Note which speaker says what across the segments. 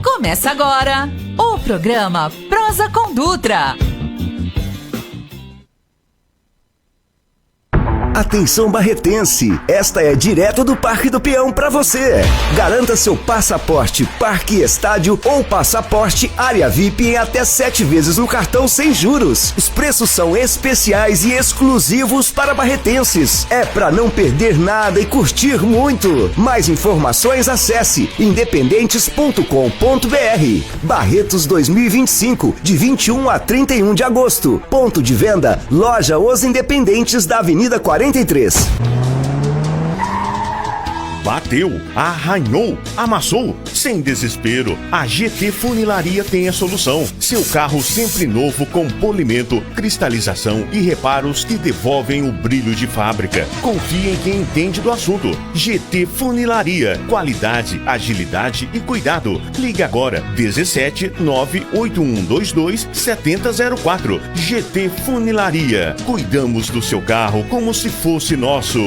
Speaker 1: Começa agora o programa Prosa com Dutra.
Speaker 2: Atenção barretense, esta é direto do Parque do Peão para você. Garanta seu passaporte Parque Estádio ou passaporte Área VIP em até 7 vezes no cartão sem juros. Os preços são especiais e exclusivos para barretenses. É para não perder nada e curtir muito. Mais informações acesse independentes.com.br. Barretos 2025, de 21 a 31 de agosto. Ponto de venda, loja Os Independentes da Avenida 43.
Speaker 3: Bateu, arranhou, amassou, sem desespero. A GT Funilaria tem a solução. Seu carro sempre novo com polimento, cristalização e reparos que devolvem o brilho de fábrica. Confie em quem entende do assunto. GT Funilaria. Qualidade, agilidade e cuidado. Ligue agora 17 98122 7004. GT Funilaria. Cuidamos do seu carro como se fosse nosso.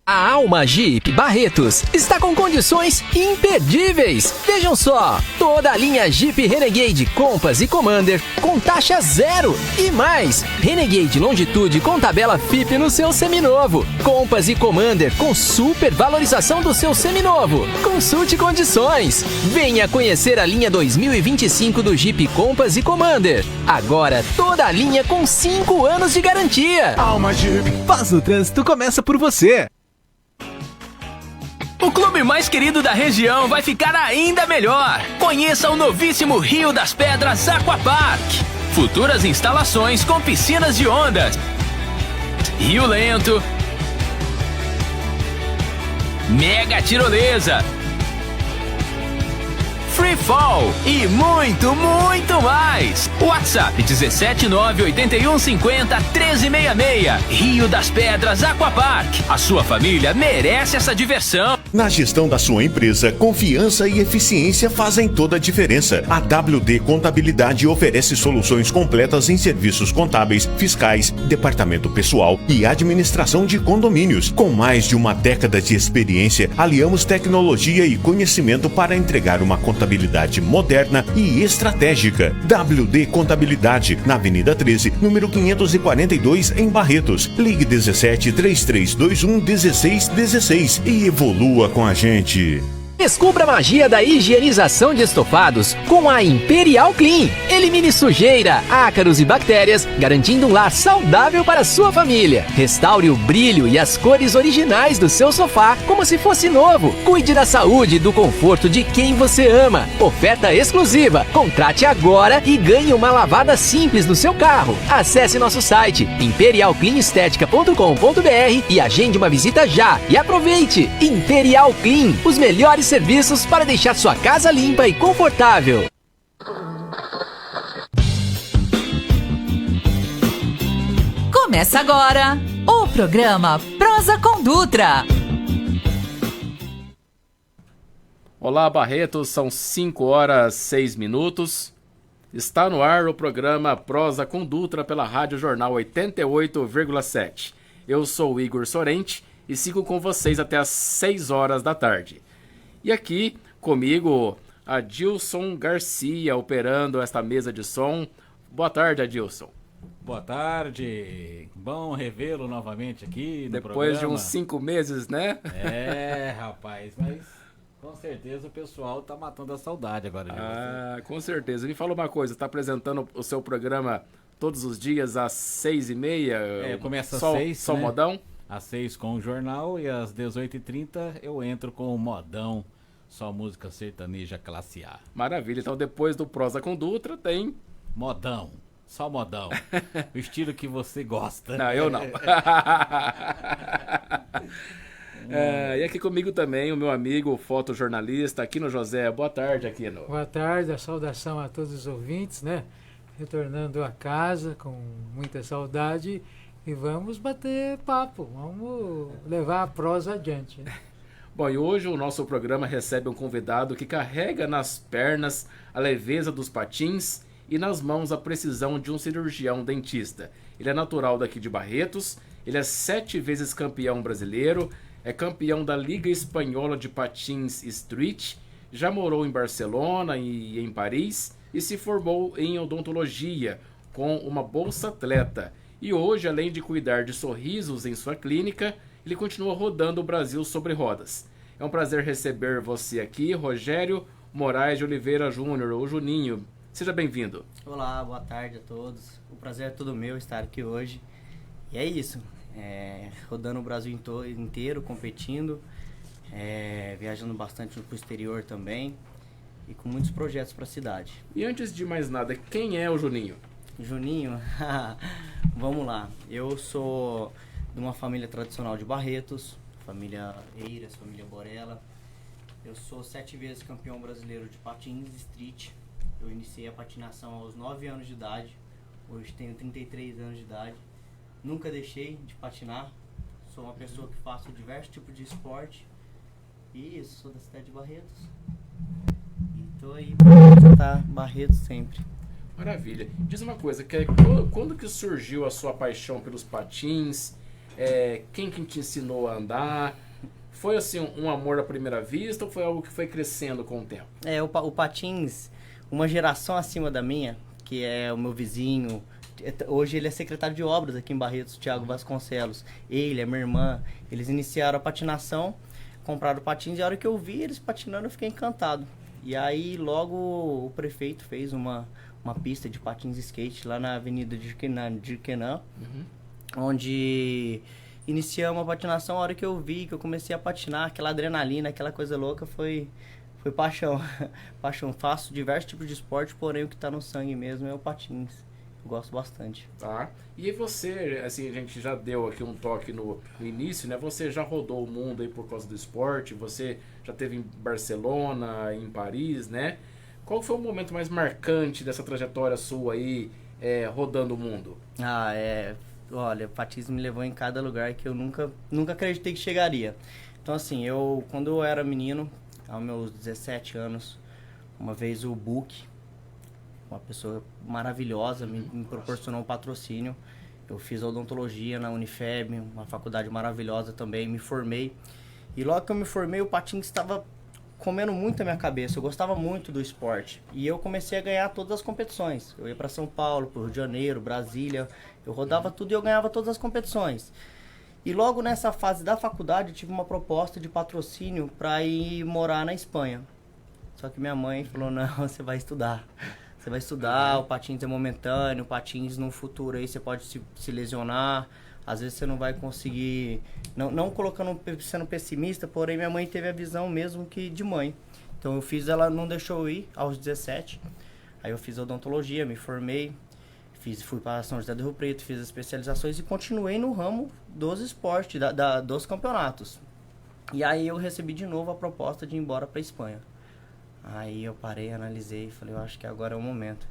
Speaker 4: A Alma Jeep Barretos está com condições imperdíveis. Vejam só, toda a linha Jeep Renegade Compass e Commander com taxa zero. E mais, Renegade Longitude com tabela FIP no seu seminovo. Compass e Commander com super valorização do seu seminovo. Consulte condições. Venha conhecer a linha 2025 do Jeep Compass e Commander. Agora toda a linha com 5 anos de garantia.
Speaker 5: Alma Jeep. Paz no trânsito começa por você.
Speaker 6: O clube mais querido da região vai ficar ainda melhor. Conheça o novíssimo Rio das Pedras Aquapark. Futuras instalações com piscinas de ondas, rio lento, mega tirolesa, free fall e muito, muito mais. WhatsApp 17981501366. Rio das Pedras Aquapark. A sua família merece essa diversão.
Speaker 3: Na gestão da sua empresa, confiança e eficiência fazem toda a diferença. A WD Contabilidade oferece soluções completas em serviços contábeis, fiscais, departamento pessoal e administração de condomínios. Com mais de uma década de experiência, aliamos tecnologia e conhecimento para entregar uma contabilidade moderna e estratégica. WD Contabilidade, na Avenida 13, número 542, em Barretos. Ligue 17 3321 1616 e evolua com a gente.
Speaker 4: Descubra a magia da higienização de estofados com a Imperial Clean. Elimine sujeira, ácaros e bactérias, garantindo um lar saudável para a sua família. Restaure o brilho e as cores originais do seu sofá como se fosse novo. Cuide da saúde e do conforto de quem você ama. Oferta exclusiva. Contrate agora e ganhe uma lavada simples no seu carro. Acesse nosso site imperialcleanestetica.com.br e agende uma visita já. E aproveite! Imperial Clean, os melhores serviços para deixar sua casa limpa e confortável.
Speaker 1: Começa agora o programa Prosa com Dutra.
Speaker 7: Olá, Barretos, são 5h06. Está no ar o programa Prosa com Dutra pela Rádio Jornal 88,7. Eu sou o Igor Sorente e sigo com vocês até às 6 horas da tarde. E aqui comigo, Adilson Garcia, operando esta mesa de som. Boa tarde, Adilson.
Speaker 8: Boa tarde, bom revê-lo novamente aqui no
Speaker 7: Depois
Speaker 8: programa.
Speaker 7: de uns 5 meses, né?
Speaker 8: É, rapaz, mas com certeza o pessoal tá matando a saudade agora de você.
Speaker 7: Com certeza. Me fala uma coisa, está apresentando o seu programa todos os dias às 6h30?
Speaker 8: Começa às 6,
Speaker 7: só
Speaker 8: né?
Speaker 7: modão?
Speaker 8: Às 6 com o jornal e às 18h30 eu entro com o modão, só música sertaneja classe A.
Speaker 7: Maravilha, então depois do Prosa com Dutra tem...
Speaker 8: Modão. Só modão. O estilo que você gosta.
Speaker 7: Não, eu não. E aqui comigo também o meu amigo fotojornalista Aquino José. Boa tarde, Aquino.
Speaker 9: Boa tarde, a saudação a todos os ouvintes, né? Retornando a casa com muita saudade e vamos bater papo, vamos levar a prosa adiante. Né?
Speaker 7: Bom, e hoje o nosso programa recebe um convidado que carrega nas pernas a leveza dos patins e nas mãos a precisão de um cirurgião dentista. Ele é natural daqui de Barretos, ele é 7 vezes campeão brasileiro, é campeão da Liga Espanhola de Patins Street, já morou em Barcelona e em Paris e se formou em odontologia com uma bolsa atleta. E hoje, além de cuidar de sorrisos em sua clínica, ele continua rodando o Brasil sobre rodas. É um prazer receber você aqui, Rogério Moraes de Oliveira Júnior, o Juninho. Seja bem-vindo.
Speaker 10: Olá, boa tarde a todos. O prazer é todo meu estar aqui hoje. E é isso, rodando o Brasil inteiro, competindo, viajando bastante para o exterior também e com muitos projetos para a cidade.
Speaker 7: E antes de mais nada, quem é o Juninho?
Speaker 10: Juninho? Vamos lá. Eu sou de uma família tradicional de Barretos, família Eiras, família Borella. Eu sou 7 vezes campeão brasileiro de patins street. Eu iniciei a patinação aos 9 anos de idade. Hoje tenho 33 anos de idade. Nunca deixei de patinar. Sou uma pessoa que faço diversos tipos de esporte. E isso, sou da cidade de Barretos. E tô aí pra representar Barretos sempre.
Speaker 7: Maravilha. Diz uma coisa, quando que surgiu a sua paixão pelos patins? Quem que te ensinou a andar? Foi assim um amor à primeira vista ou foi algo que foi crescendo com o tempo?
Speaker 10: O patins, uma geração acima da minha, que é o meu vizinho, hoje ele é secretário de obras aqui em Barretos, o Thiago Vasconcelos. Ele, a minha irmã, eles iniciaram a patinação, compraram patins e a hora que eu vi eles patinando eu fiquei encantado. E aí logo o prefeito fez uma pista de patins e skate lá na Avenida de Dirquenã, onde iniciamos a patinação. A hora que eu vi, que eu comecei a patinar, aquela adrenalina, aquela coisa louca, foi paixão. Paixão. Faço diversos tipos de esporte, porém o que está no sangue mesmo é o patins. Eu gosto bastante.
Speaker 7: Tá. E você, assim, a gente já deu aqui um toque no início, né? Você já rodou o mundo aí por causa do esporte, você já esteve em Barcelona, em Paris, né? Qual foi o momento mais marcante dessa trajetória sua aí, rodando o mundo?
Speaker 10: Olha, o patins me levou em cada lugar que eu nunca acreditei que chegaria. Então, assim, quando eu era menino, aos meus 17 anos, uma vez o Book, uma pessoa maravilhosa, me proporcionou um patrocínio. Eu fiz odontologia na Unifeb, uma faculdade maravilhosa também, me formei. E logo que eu me formei, o patins estava comendo muito a minha cabeça. Eu gostava muito do esporte. E eu comecei a ganhar todas as competições. Eu ia para São Paulo, para o Rio de Janeiro, Brasília. Eu rodava tudo e eu ganhava todas as competições. E logo nessa fase da faculdade, eu tive uma proposta de patrocínio para ir morar na Espanha. Só que minha mãe falou, não, você vai estudar. Você vai estudar, o patins é momentâneo, o patins no futuro aí você pode se lesionar. Às vezes você não vai conseguir, não sendo pessimista, porém minha mãe teve a visão mesmo que de mãe. Então eu fiz, ela não deixou eu ir aos 17. Aí eu fiz odontologia, me formei, fui para São José do Rio Preto, fiz as especializações e continuei no ramo dos esportes, dos campeonatos. E aí eu recebi de novo a proposta de ir embora para a Espanha. Aí eu parei, analisei e falei, eu acho que agora é o momento.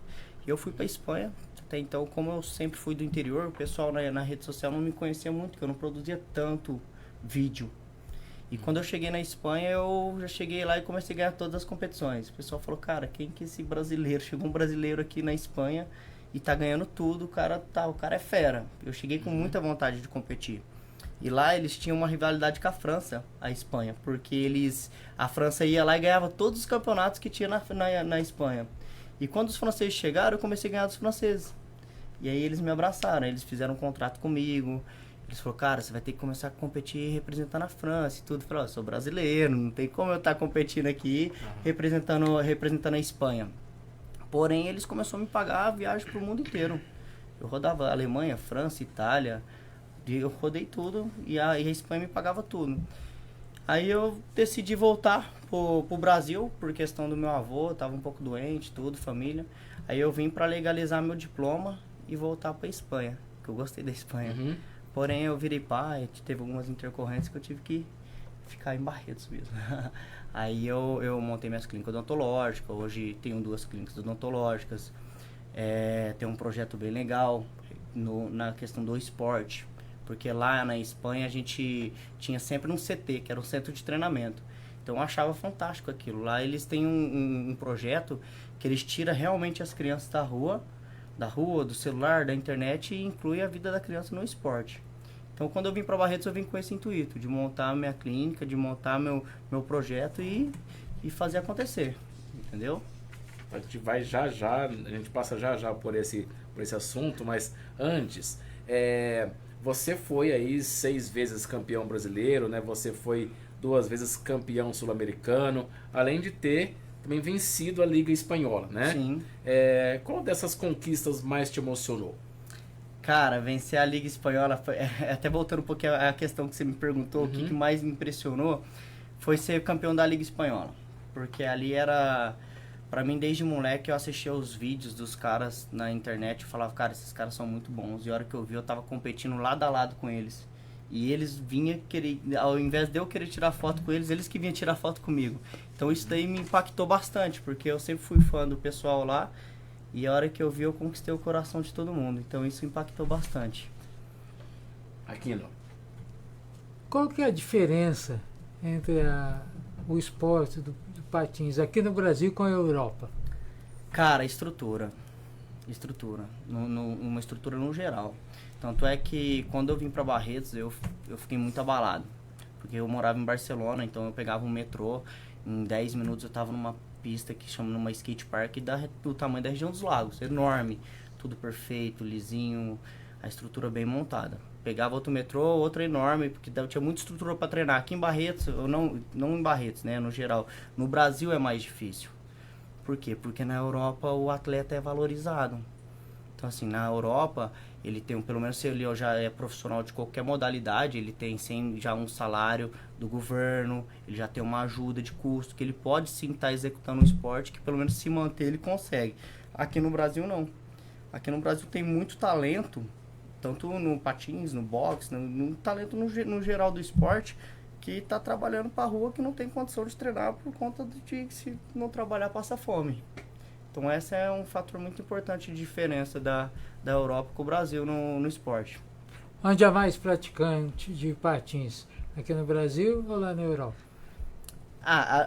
Speaker 10: E eu fui para a Espanha. Até então, como eu sempre fui do interior, o pessoal na rede social não me conhecia muito, porque eu não produzia tanto vídeo. E quando eu cheguei na Espanha, eu já cheguei lá e comecei a ganhar todas as competições. O pessoal falou, cara, quem que é esse brasileiro? Chegou um brasileiro aqui na Espanha e tá ganhando tudo, o cara é fera. Eu cheguei com muita vontade de competir. E lá eles tinham uma rivalidade com a França, a Espanha, porque a França ia lá e ganhava todos os campeonatos que tinha na Espanha. E quando os franceses chegaram, eu comecei a ganhar dos franceses. E aí eles me abraçaram, eles fizeram um contrato comigo. Eles falaram, cara, você vai ter que começar a competir representando a França e tudo. Eu falei, eu sou brasileiro, não tem como eu estar competindo aqui representando a Espanha. Porém, eles começaram a me pagar a viagem para o mundo inteiro. Eu rodava Alemanha, França, Itália, eu rodei tudo e a Espanha me pagava tudo. Aí eu decidi voltar pro Brasil, por questão do meu avô, estava um pouco doente, tudo, família. Aí eu vim para legalizar meu diploma e voltar para Espanha, que eu gostei da Espanha. Porém, eu virei pai, teve algumas intercorrências que eu tive que ficar em Barretos mesmo. Aí eu montei minhas clínicas odontológicas, hoje tenho 2 clínicas odontológicas. Tem um projeto bem legal na questão do esporte. Porque lá na Espanha a gente tinha sempre um CT, que era um centro de treinamento. Então eu achava fantástico aquilo. Lá eles têm um projeto que eles tiram realmente as crianças da rua, do celular, da internet, e inclui a vida da criança no esporte. Então quando eu vim para Barretos, eu vim com esse intuito, de montar a minha clínica, de montar meu projeto e fazer acontecer, entendeu?
Speaker 7: A gente vai a gente passa já por esse assunto, mas antes, você foi aí 6 vezes campeão brasileiro, né? Você foi 2 vezes campeão sul-americano, além de ter também vencido a Liga Espanhola, né?
Speaker 10: Sim.
Speaker 7: Qual dessas conquistas mais te emocionou?
Speaker 10: Cara, vencer a Liga Espanhola, até voltando um pouquinho à questão que você me perguntou,
Speaker 7: Uhum.
Speaker 10: o que mais me impressionou foi ser campeão da Liga Espanhola. Porque ali era... Pra mim, desde moleque, eu assistia os vídeos dos caras na internet e falava, cara, esses caras são muito bons. E a hora que eu vi, eu tava competindo lado a lado com eles. E eles vinham querer, ao invés de eu querer tirar foto com eles, eles que vinham tirar foto comigo. Então isso daí me impactou bastante, porque eu sempre fui fã do pessoal lá. E a hora que eu vi, eu conquistei o coração de todo mundo. Então isso impactou bastante.
Speaker 7: Aquino.
Speaker 9: Qual que é a diferença entre o esporte do patins aqui no Brasil com a Europa?
Speaker 10: Cara, estrutura. Uma estrutura no geral. Tanto é que quando eu vim para Barretos, eu fiquei muito abalado. Porque eu morava em Barcelona, então eu pegava um metrô, em 10 minutos eu tava numa pista que chama numa skate park do tamanho da região dos lagos, enorme, tudo perfeito, lisinho, a estrutura bem montada. Pegava outro metrô, outro enorme, porque tinha muita estrutura para treinar. Aqui em Barretos, não em Barretos, né, no geral, no Brasil é mais difícil. Por quê? Porque na Europa o atleta é valorizado. Então assim, na Europa, ele tem, pelo menos se ele já é profissional de qualquer modalidade, ele tem já um salário do governo, ele já tem uma ajuda de custo, que ele pode sim estar executando um esporte, que pelo menos se manter ele consegue. Aqui no Brasil não. Aqui no Brasil tem muito talento, tanto no patins, no boxe, no talento no geral do esporte, que está trabalhando para a rua, que não tem condição de treinar por conta de se não trabalhar passa fome. Então esse é um fator muito importante de diferença da Europa com o Brasil no esporte.
Speaker 9: Onde há mais praticante de patins? Aqui no Brasil ou lá na Europa?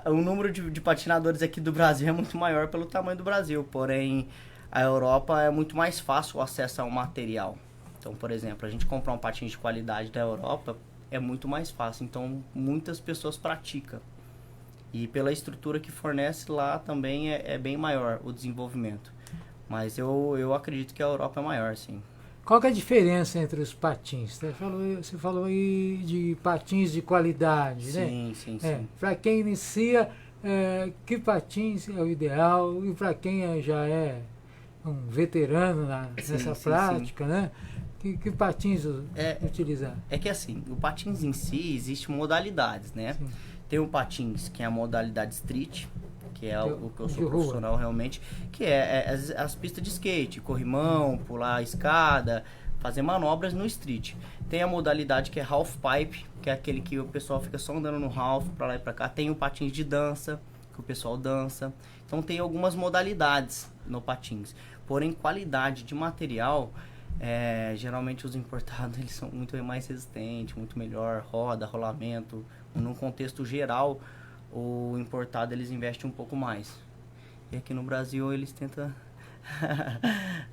Speaker 10: O número de patinadores aqui do Brasil é muito maior pelo tamanho do Brasil, porém a Europa é muito mais fácil o acesso ao material. Então, por exemplo, a gente comprar um patins de qualidade da Europa é muito mais fácil, então muitas pessoas praticam. E pela estrutura que fornece lá também é bem maior o desenvolvimento. Mas eu acredito que a Europa é maior, sim.
Speaker 9: Qual que é a diferença entre os patins? Você falou aí de patins de qualidade, né?
Speaker 10: Sim.
Speaker 9: Para quem inicia, que patins é o ideal? E para quem já é um veterano nessa prática, né? Que patins utilizar?
Speaker 10: É que assim, o patins em si, existe modalidades, né?
Speaker 9: Sim.
Speaker 10: Tem o patins, que é a modalidade street, que é o que eu sou
Speaker 9: de
Speaker 10: profissional
Speaker 9: rua.
Speaker 10: Realmente, que é as pistas de skate, corrimão, pular a escada, fazer manobras no street. Tem a modalidade que é half pipe, que é aquele que o pessoal fica só andando no half, pra lá e pra cá. Tem o patins de dança, que o pessoal dança. Então tem algumas modalidades no patins. Porém, qualidade de material, geralmente os importados eles são muito mais resistentes, muito melhor, rolamento. Num contexto geral, o importado eles investem um pouco mais. E aqui no Brasil eles tentam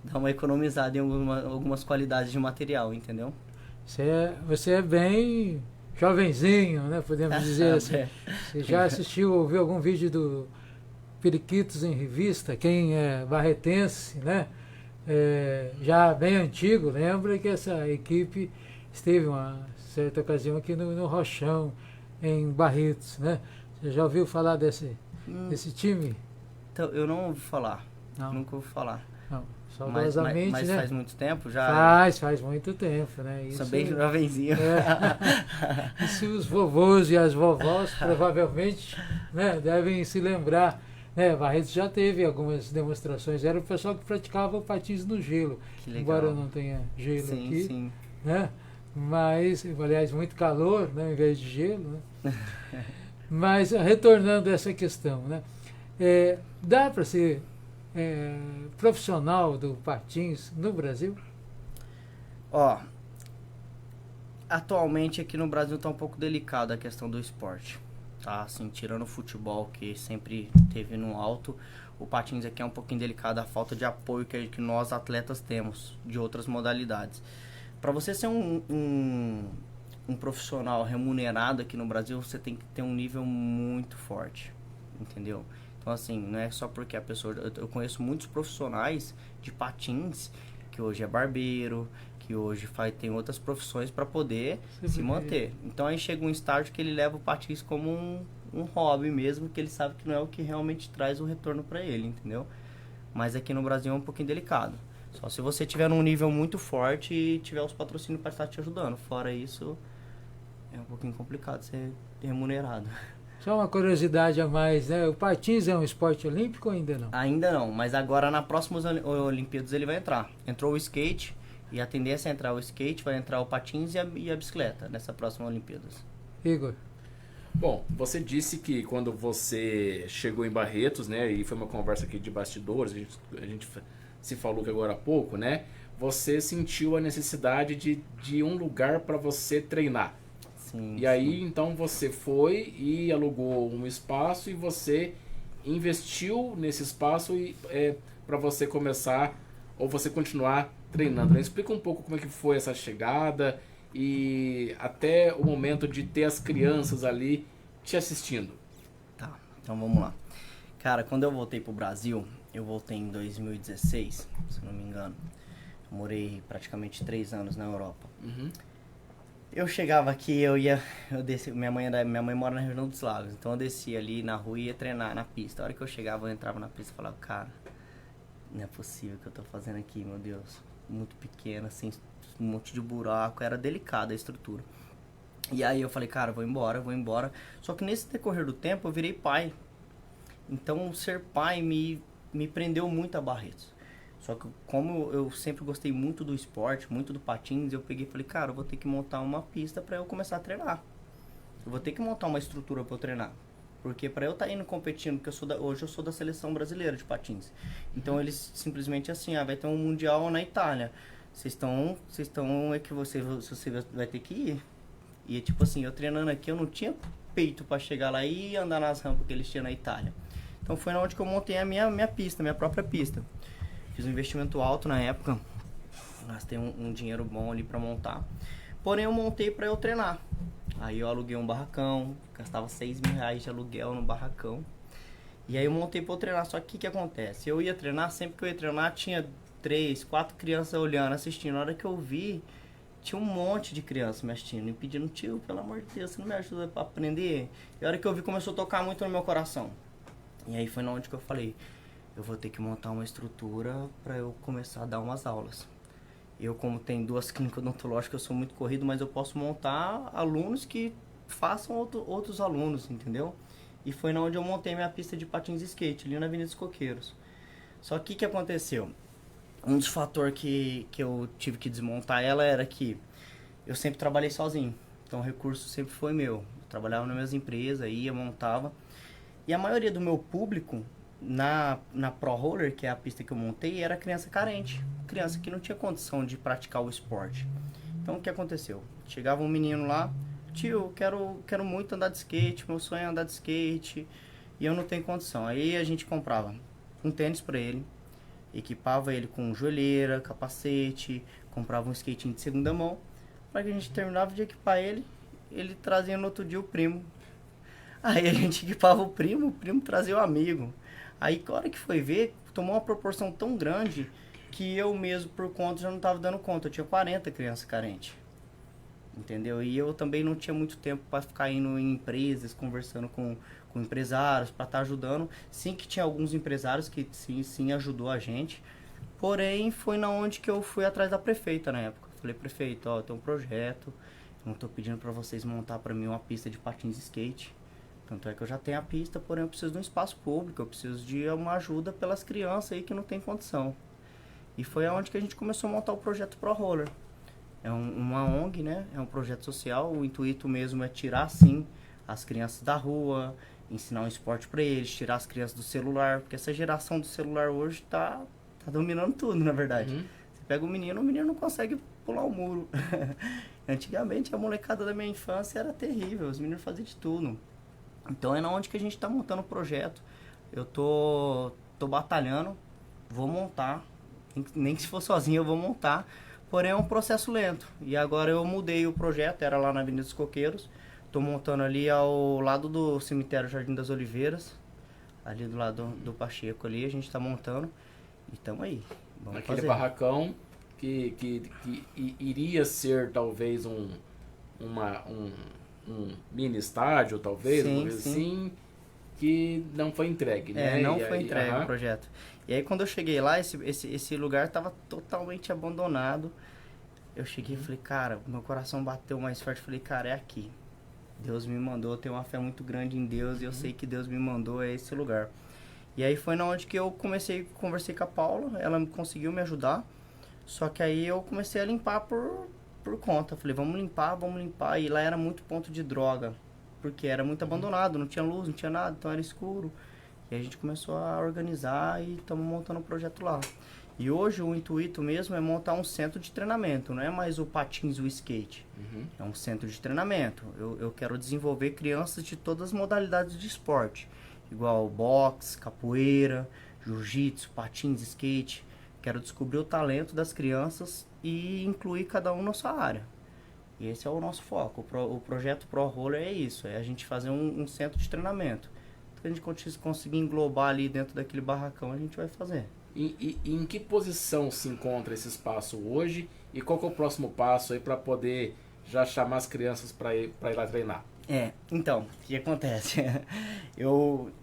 Speaker 10: dar uma economizada em algumas qualidades de material, entendeu?
Speaker 9: Você é bem jovenzinho, né? Podemos dizer assim. Você já ouviu algum vídeo do Periquitos em Revista? Quem é barretense, né? Já bem antigo, lembra que essa equipe esteve uma certa ocasião aqui no Rochão, em Barretos, né? Você já ouviu falar desse time?
Speaker 10: Então, eu não ouvi falar.
Speaker 9: Não.
Speaker 10: Nunca ouvi falar.
Speaker 9: Não, saudosamente,
Speaker 10: mas
Speaker 9: né?
Speaker 10: faz muito tempo já?
Speaker 9: Faz muito tempo, né? Isso,
Speaker 10: sou bem jovenzinho.
Speaker 9: Isso os vovôs e as vovós provavelmente, né, devem se lembrar. Né? Barretos já teve algumas demonstrações. Era o pessoal que praticava patins no gelo.
Speaker 10: Que legal.
Speaker 9: Embora não tenha gelo aqui.
Speaker 10: Sim.
Speaker 9: Né? Mas, aliás, muito calor, né, em vez de gelo. Né? Mas, retornando a essa questão, né? Dá para ser profissional do patins no Brasil?
Speaker 10: atualmente aqui no Brasil tá um pouco delicado a questão do esporte, tá? Assim, tirando o futebol, que sempre teve no alto, o patins aqui é um pouquinho delicado, a falta de apoio que nós atletas temos de outras modalidades. Para você ser um profissional remunerado aqui no Brasil, você tem que ter um nível muito forte, entendeu? Então, assim, não é só porque a pessoa... Eu conheço muitos profissionais de patins, que hoje é barbeiro, que hoje tem outras profissões para poder se manter. Então, aí chega um estágio que ele leva o patins como um hobby mesmo, que ele sabe que não é o que realmente traz o retorno para ele, entendeu? Mas aqui no Brasil é um pouquinho delicado. Só se você tiver num nível muito forte e tiver os patrocínios para estar te ajudando. Fora isso, é um pouquinho complicado ser remunerado.
Speaker 9: Só uma curiosidade a mais, né? O patins é um esporte olímpico ou ainda não?
Speaker 10: Ainda não, mas agora na próxima Olimpíadas ele vai entrar. Entrou o skate, e a tendência é entrar o skate, vai entrar o patins e a bicicleta nessa próxima Olimpíadas.
Speaker 9: Igor?
Speaker 7: Bom, você disse que quando você chegou em Barretos, né, e foi uma conversa aqui de bastidores, a gente se falou que agora há pouco, né, você sentiu a necessidade de um lugar para você treinar.
Speaker 10: Sim,
Speaker 7: e aí, então, você foi e alugou um espaço e você investiu nesse espaço para você começar ou você continuar treinando. Explica um pouco como é que foi essa chegada e até o momento de ter as crianças ali te assistindo.
Speaker 10: Tá, então vamos lá. Cara, quando eu voltei pro Brasil, eu voltei em 2016, se não me engano. Eu morei praticamente 3 anos na Europa.
Speaker 7: Uhum.
Speaker 10: Eu chegava aqui, eu desci, minha mãe mora na região dos Lagos, então eu descia ali na rua e ia treinar na pista. A hora que eu chegava, eu entrava na pista e falava, cara, não é possível o que eu tô fazendo aqui, meu Deus. Muito pequena, assim, um monte de buraco, era delicada a estrutura. E aí eu falei, cara, vou embora. Só que nesse decorrer do tempo eu virei pai. Então ser pai me prendeu muito a Barretos. Só que como eu sempre gostei muito do esporte, muito do patins, eu peguei e falei, cara, eu vou ter que montar uma pista para eu começar a treinar. Eu vou ter que montar uma estrutura para eu treinar. Porque para eu estar indo competindo, porque hoje eu sou da seleção brasileira de patins. Então eles simplesmente assim, vai ter um mundial na Itália. Vocês estão, é que você vai ter que ir. E tipo assim, eu treinando aqui, eu não tinha peito para chegar lá e andar nas rampas que eles tinham na Itália. Então foi onde que eu montei a minha pista, minha própria pista. Fiz um investimento alto na época, gastei um dinheiro bom ali para montar. Porém eu montei para eu treinar. Aí eu aluguei um barracão, gastava R$6.000 de aluguel no barracão. E aí eu montei para eu treinar, só que o que acontece? Eu ia treinar, sempre que eu ia treinar tinha 3, 4 crianças olhando, assistindo. Na hora que eu vi, tinha um monte de crianças me assistindo, me pedindo, tio, pelo amor de Deus, você não me ajuda para aprender? E a hora que eu vi, começou a tocar muito no meu coração. E aí foi na onde que eu falei, eu vou ter que montar uma estrutura para eu começar a dar umas aulas. Eu, como tenho 2 clínicas odontológicas, eu sou muito corrido, mas eu posso montar alunos que façam outros alunos, entendeu? E foi na onde eu montei minha pista de patins e skate, ali na Avenida dos Coqueiros. Só que o que aconteceu? Um dos fatores que eu tive que desmontar ela era que eu sempre trabalhei sozinho. Então o recurso sempre foi meu. Eu trabalhava nas minhas empresas, ia, montava. E a maioria do meu público na Pro Roller, que é a pista que eu montei, era criança carente. Criança que não tinha condição de praticar o esporte. Então o que aconteceu? Chegava um menino lá, tio, quero muito andar de skate, meu sonho é andar de skate, e eu não tenho condição. Aí a gente comprava um tênis para ele, equipava ele com joelheira, capacete, comprava um skatinho de segunda mão, para que a gente terminava de equipar ele trazia no outro dia o primo. Aí a gente equipava o primo trazia o amigo. Aí a hora que foi ver, tomou uma proporção tão grande que eu mesmo, por conta, já não estava dando conta. Eu tinha 40 crianças carentes. Entendeu? E eu também não tinha muito tempo para ficar indo em empresas, conversando com empresários, para estar ajudando. Sim que tinha alguns empresários que sim ajudou a gente. Porém, foi na onde que eu fui atrás da prefeita na época. Falei, prefeito, ó, eu tenho um projeto, não estou pedindo para vocês montar para mim uma pista de patins e skate. Tanto é que eu já tenho a pista, porém eu preciso de um espaço público, eu preciso de uma ajuda pelas crianças aí que não tem condição. E foi aonde que a gente começou a montar o projeto Pro Roller. É uma ONG, né? É um projeto social, o intuito mesmo é tirar, sim, as crianças da rua, ensinar um esporte para eles, tirar as crianças do celular, porque essa geração do celular hoje tá dominando tudo, na verdade. Você pega o menino não consegue pular o muro. Antigamente a molecada da minha infância era terrível, os meninos faziam de tudo. Então é na onde que a gente tá montando o projeto. Eu tô batalhando, vou montar, nem que se for sozinho eu vou montar, porém é um processo lento. E agora eu mudei o projeto, era lá na Avenida dos Coqueiros, tô montando ali ao lado do cemitério Jardim das Oliveiras, ali do lado do Pacheco ali, a gente tá montando e tamo aí. Vamos
Speaker 7: Aquele
Speaker 10: fazer.
Speaker 7: barracão que iria ser talvez um mini estádio, talvez,
Speaker 10: Sim,
Speaker 7: uma coisa
Speaker 10: sim.
Speaker 7: assim, que não foi entregue, né?
Speaker 10: Não
Speaker 7: E
Speaker 10: foi
Speaker 7: aí,
Speaker 10: entregue
Speaker 7: aham.
Speaker 10: o projeto. E aí quando eu cheguei lá, esse lugar tava totalmente abandonado. Eu cheguei e falei, cara, meu coração bateu mais forte. Falei, cara, é aqui. Deus me mandou, eu tenho uma fé muito grande em Deus e eu sei que Deus me mandou a esse lugar. E aí foi na onde que eu conversei com a Paula, ela conseguiu me ajudar. Só que aí eu comecei a limpar por conta. Falei, vamos limpar. E lá era muito ponto de droga, porque era muito abandonado, não tinha luz, não tinha nada, então era escuro. E a gente começou a organizar e estamos montando um projeto lá. E hoje o intuito mesmo é montar um centro de treinamento, não é mais o patins e o skate. É um centro de treinamento. Eu quero desenvolver crianças de todas as modalidades de esporte, igual boxe, capoeira, jiu-jitsu, patins, skate. Quero descobrir o talento das crianças e incluir cada um na sua área. E esse é o nosso foco. O projeto Pro Roller é isso, é a gente fazer um centro de treinamento. Se a gente conseguir englobar ali dentro daquele barracão, a gente vai fazer.
Speaker 7: E em que posição se encontra esse espaço hoje? E qual que é o próximo passo aí para poder já chamar as crianças para ir lá treinar?
Speaker 10: Então, o que acontece?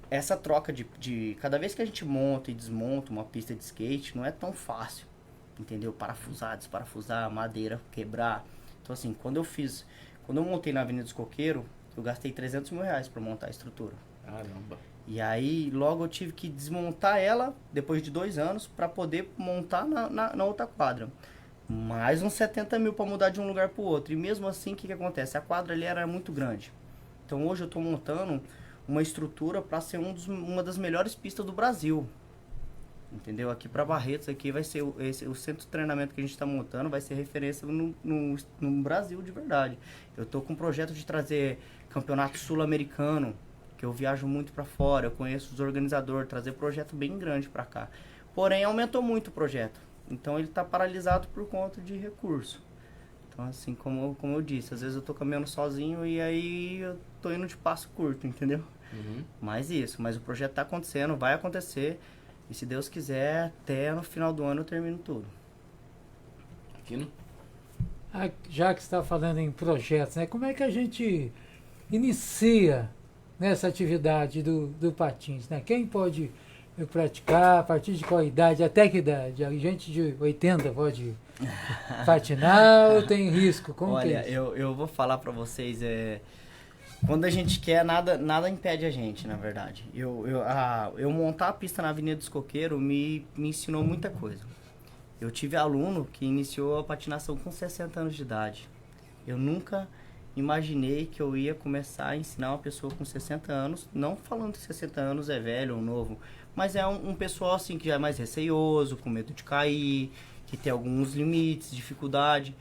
Speaker 10: Essa troca de... Cada vez que a gente monta e desmonta uma pista de skate, não é tão fácil, entendeu? Parafusar, desparafusar, madeira, quebrar. Então, assim, quando eu montei na Avenida dos Coqueiros, eu gastei R$300 mil para montar a estrutura.
Speaker 7: Caramba.
Speaker 10: E aí, logo eu tive que desmontar ela, depois de 2 anos, para poder montar na outra quadra. Mais uns 70 mil para mudar de um lugar para o outro. E mesmo assim, o que acontece? A quadra ali era muito grande. Então hoje eu estou montando uma estrutura para ser uma das melhores pistas do Brasil. Entendeu? Aqui para Barretos, aqui vai ser o centro de treinamento que a gente está montando, vai ser referência no Brasil de verdade. Eu estou com um projeto de trazer campeonato sul-americano, que eu viajo muito para fora, eu conheço os organizadores, trazer projeto bem grande para cá. Porém, aumentou muito o projeto. Então ele está paralisado por conta de recurso. Então, assim, como eu disse, às vezes eu tô caminhando sozinho e aí eu tô indo de passo curto, entendeu? Mas o projeto tá acontecendo, vai acontecer. E se Deus quiser, até no final do ano eu termino tudo.
Speaker 7: Aquino?
Speaker 9: Já que você está falando em projetos, né, como é que a gente inicia nessa atividade do patins? Né? Quem pode praticar, a partir de qual idade, até que idade? A gente de 80 pode patinar ou tem risco? Como
Speaker 10: Olha,
Speaker 9: que é isso?
Speaker 10: eu vou falar pra vocês, quando a gente quer, nada impede a gente, na verdade. Eu montar a pista na Avenida dos Coqueiros me ensinou muita coisa. Eu tive aluno que iniciou a patinação com 60 anos de idade. Eu nunca imaginei que eu ia começar a ensinar uma pessoa com 60 anos, não falando que 60 anos é velho ou novo, mas é um pessoal assim que já é mais receioso, com medo de cair, que tem alguns limites, dificuldade.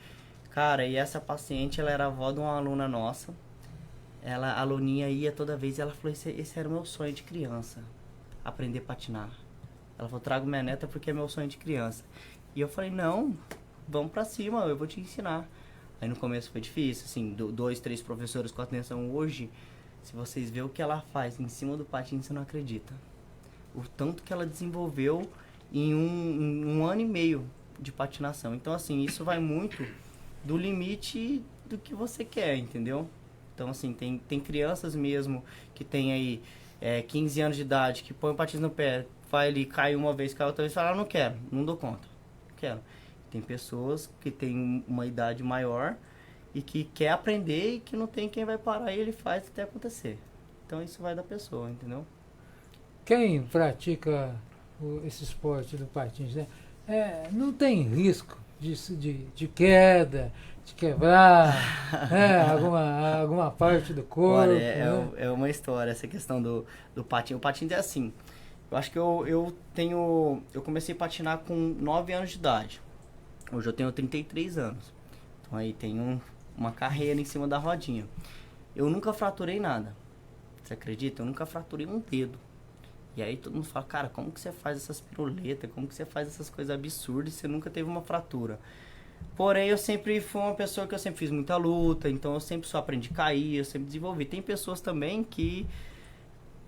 Speaker 10: Cara, e essa paciente, ela era avó de uma aluna nossa. A aluninha ia toda vez e ela falou, esse era o meu sonho de criança, aprender a patinar. Ela falou, trago minha neta porque é meu sonho de criança. E eu falei, não, vamos pra cima, eu vou te ensinar. Aí no começo foi difícil, assim, 2, 3 professores com atenção. Hoje, se vocês verem o que ela faz em cima do patins, você não acredita. O tanto que ela desenvolveu em um ano e meio de patinação. Então, assim, isso vai muito do limite do que você quer, entendeu? Então, assim, tem crianças mesmo que tem aí 15 anos de idade, que põe o patins no pé, vai ali, cai uma vez, cai outra vez, fala, não quero, não dou conta, não quero. Tem pessoas que têm uma idade maior e que quer aprender e que não tem quem vai parar e ele faz até acontecer. Então, isso vai da pessoa, entendeu?
Speaker 9: Quem pratica esse esporte do patins, né, não tem risco de queda, de quebrar alguma parte do corpo.
Speaker 10: Olha,
Speaker 9: né?
Speaker 10: é uma história essa questão do patins. O patins é assim, eu acho que eu comecei a patinar com 9 anos de idade. Hoje eu tenho 33 anos. Então aí tem uma carreira em cima da rodinha. Eu nunca fraturei nada. Você acredita? Eu nunca fraturei um dedo. E aí todo mundo fala, cara, como que você faz essas piruletas? Como que você faz essas coisas absurdas e você nunca teve uma fratura? Porém, eu sempre fui uma pessoa que eu sempre fiz muita luta, então eu sempre só aprendi a cair, eu sempre desenvolvi. Tem pessoas também que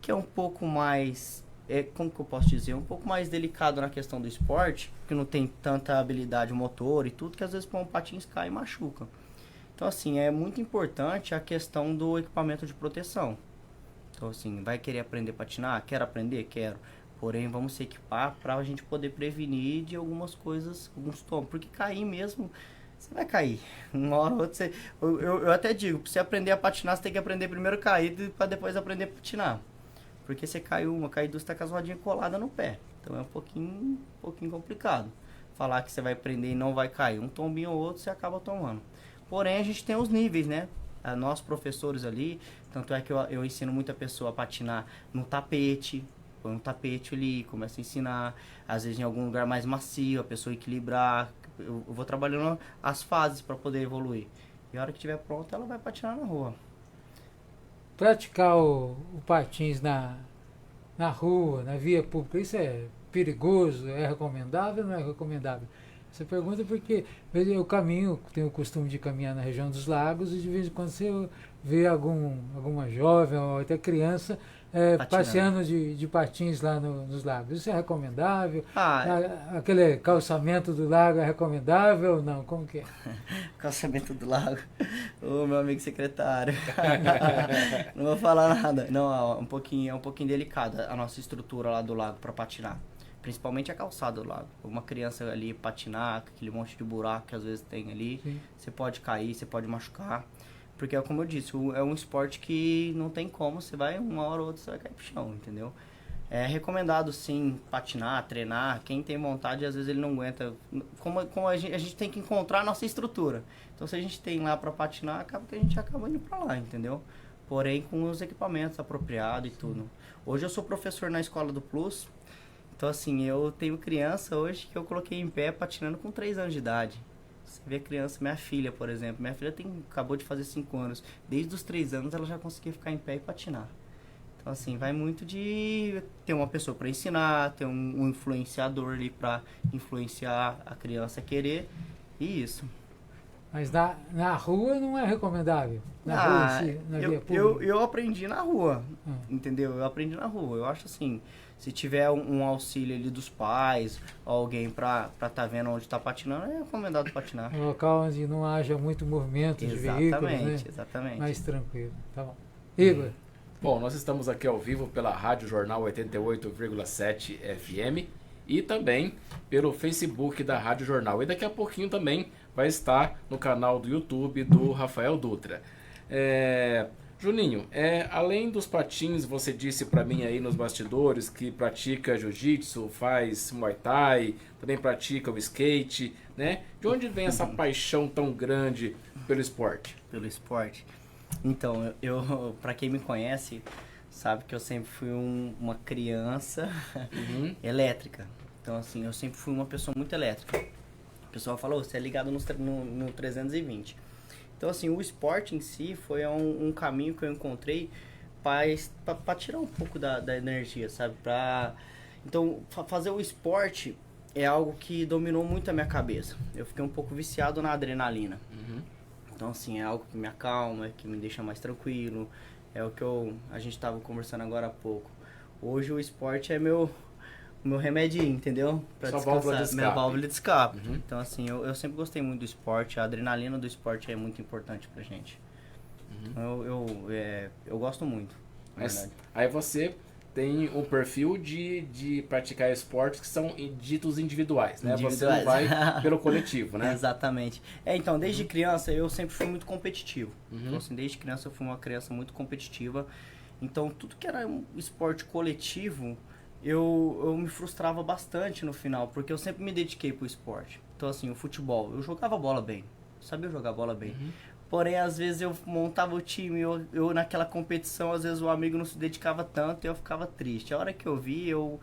Speaker 10: é um pouco mais, como que eu posso dizer, um pouco mais delicado na questão do esporte, que não tem tanta habilidade motor e tudo, que às vezes põe um patins, cai e machuca. Então, assim, é muito importante a questão do equipamento de proteção. Então, assim, vai querer aprender a patinar? Quero aprender? Quero. Porém, vamos se equipar para a gente poder prevenir de algumas coisas, alguns tombos. Porque cair mesmo, você vai cair. Uma hora ou outra, você... eu até digo, para você aprender a patinar, você tem que aprender primeiro a cair para depois aprender a patinar. Porque você caiu uma, caiu duas, você tá com as rodinhas coladas no pé. Então é um pouquinho complicado. Falar que você vai aprender e não vai cair. Um tombinho ou outro, você acaba tomando. Porém, a gente tem os níveis, né? Nós professores ali, tanto é que eu ensino muita pessoa a patinar no tapete. Põe um tapete ali, começa a ensinar. Às vezes em algum lugar mais macio, a pessoa equilibrar. Eu vou trabalhando as fases para poder evoluir. E a hora que estiver pronta, ela vai patinar na rua.
Speaker 9: Praticar o patins na rua, na via pública, isso é perigoso? É recomendável ou não é recomendável? Você pergunta porque eu tenho o costume de caminhar na região dos lagos e de vez em quando você vê alguma jovem ou até criança passeando de patins lá nos lagos. Isso é recomendável? Aquele calçamento do lago é recomendável ou não? Como que é?
Speaker 10: Calçamento do lago? Ô, meu amigo secretário. Não vou falar nada. Não, é um pouquinho delicada a nossa estrutura lá do lago para patinar. Principalmente a calçada do lago. Uma criança ali patinar, aquele monte de buraco que às vezes tem ali, você pode cair, você pode machucar. Porque, como eu disse, é um esporte que não tem como, você vai, uma hora ou outra, você vai cair pro chão, entendeu? É recomendado, sim, patinar, treinar. Quem tem vontade, às vezes ele não aguenta. Como a gente tem que encontrar a nossa estrutura. Então, se a gente tem lá para patinar, acaba que a gente acaba indo para lá, entendeu? Porém, com os equipamentos apropriados e tudo. Hoje eu sou professor na Escola do Plus. Então, assim, eu tenho criança hoje que eu coloquei em pé patinando com 3 anos de idade. Você vê a criança, minha filha, por exemplo. Minha filha acabou de fazer 5 anos. Desde os 3 anos ela já conseguia ficar em pé e patinar. Então, assim, vai muito de ter uma pessoa para ensinar, ter um influenciador ali para influenciar a criança a querer. E isso.
Speaker 9: Mas na rua não é recomendável? Na via pública?
Speaker 10: Eu aprendi na rua, entendeu? Eu aprendi na rua. Eu acho assim, se tiver um auxílio ali dos pais, alguém pra tá vendo onde tá patinando, é recomendado patinar.
Speaker 9: Um local onde não haja muito movimento de veículos, né?
Speaker 10: Exatamente.
Speaker 9: Mais tranquilo. Tá bom. Igor?
Speaker 7: Bom, nós estamos aqui ao vivo pela Rádio Jornal 88,7 FM e também pelo Facebook da Rádio Jornal. E daqui a pouquinho também vai estar no canal do YouTube do Rafael Dutra. Juninho, além dos patins, você disse para mim aí nos bastidores que pratica jiu-jitsu, faz muay thai, também pratica o skate, né? De onde vem essa paixão tão grande pelo esporte?
Speaker 10: Pelo esporte? Então, eu para quem me conhece, sabe que eu sempre fui uma criança elétrica. Então, assim, eu sempre fui uma pessoa muito elétrica. O pessoal falou, você é ligado no 320. Então, assim, o esporte em si foi um caminho que eu encontrei para tirar um pouco da energia, sabe? Então, fazer o esporte é algo que dominou muito a minha cabeça. Eu fiquei um pouco viciado na adrenalina. Então, assim, é algo que me acalma, que me deixa mais tranquilo. É o que a gente estava conversando agora há pouco. Hoje o esporte é meu remedinho, entendeu? Pra descansar, minha válvula de escape. Então, assim, eu sempre gostei muito do esporte. A adrenalina do esporte é muito importante pra gente. Então, eu gosto muito.
Speaker 7: Mas aí você tem um perfil de praticar esportes que são ditos individuais, né? Você não vai pelo coletivo, né?
Speaker 10: Exatamente. Então, desde criança eu sempre fui muito competitivo. Então, assim, desde criança eu fui uma criança muito competitiva. Então, tudo que era um esporte coletivo, eu me frustrava bastante no final, porque eu sempre me dediquei pro esporte. Então, assim, o futebol, eu jogava bola bem, sabia jogar bola bem. Porém, às vezes eu montava o time, eu naquela competição, às vezes o amigo não se dedicava tanto e eu ficava triste. A hora que eu vi, eu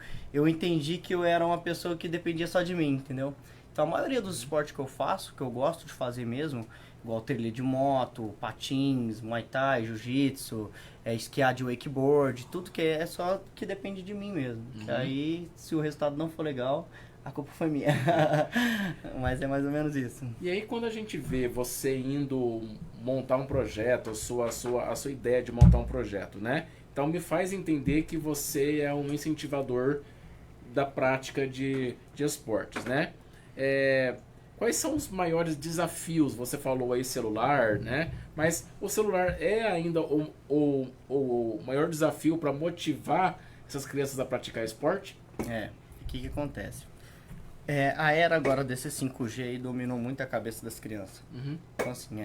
Speaker 10: entendi que eu era uma pessoa que dependia só de mim, entendeu? Então, a maioria dos esportes que eu faço, que eu gosto de fazer mesmo, igual trilha de moto, patins, muay thai, jiu-jitsu, esquiar de wakeboard, tudo que é só que depende de mim mesmo. Que aí, se o resultado não for legal, a culpa foi minha. Mas é mais ou menos isso.
Speaker 7: E aí quando a gente vê você indo montar um projeto, a sua ideia de montar um projeto, né? Então me faz entender que você é um incentivador da prática de esportes, né? Quais são os maiores desafios? Você falou aí celular, né? Mas o celular é ainda o maior desafio para motivar essas crianças a praticar esporte?
Speaker 10: O que acontece? A era agora desse 5G aí dominou muito a cabeça das crianças. Então assim,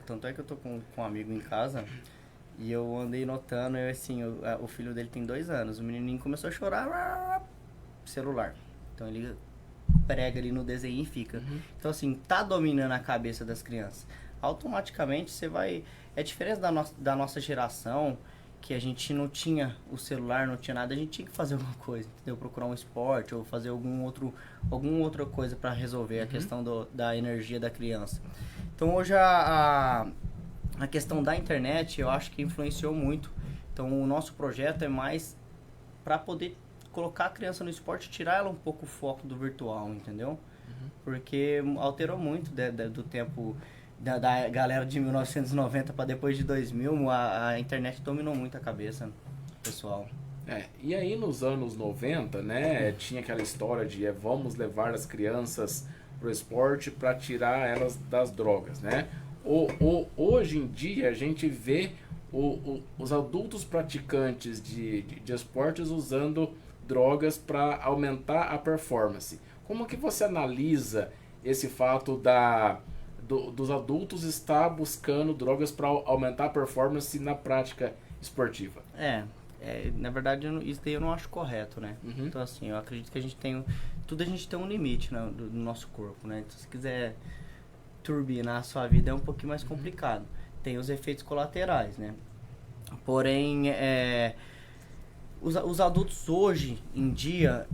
Speaker 10: tanto é que eu tô com um amigo em casa e eu andei notando, o filho dele tem 2 anos, o menininho começou a chorar, celular. Então ele prega ali no desenho e fica. Então assim, tá dominando a cabeça das crianças. Automaticamente você vai... É diferente da nossa geração, que a gente não tinha o celular, não tinha nada, a gente tinha que fazer alguma coisa, entendeu? Procurar um esporte ou fazer alguma outra coisa para resolver a questão da energia da criança. Então hoje a questão da internet eu acho que influenciou muito. Então o nosso projeto é mais para poder colocar a criança no esporte, tirar ela um pouco o foco do virtual, entendeu? Porque alterou muito do tempo da galera de 1990 para depois de 2000, a internet dominou muito a cabeça, pessoal.
Speaker 7: E aí nos anos 90, né, tinha aquela história de vamos levar as crianças pro esporte para tirar elas das drogas, né? Hoje em dia a gente vê os adultos praticantes de esportes usando drogas para aumentar a performance. Como que você analisa esse fato dos adultos estar buscando drogas para aumentar a performance na prática esportiva?
Speaker 10: Na verdade, isso daí eu não acho correto, né? Então assim, eu acredito que a gente tem um limite no nosso corpo, né? Então, se quiser turbinar a sua vida é um pouquinho mais complicado. Tem os efeitos colaterais, né? Porém, os adultos hoje em dia,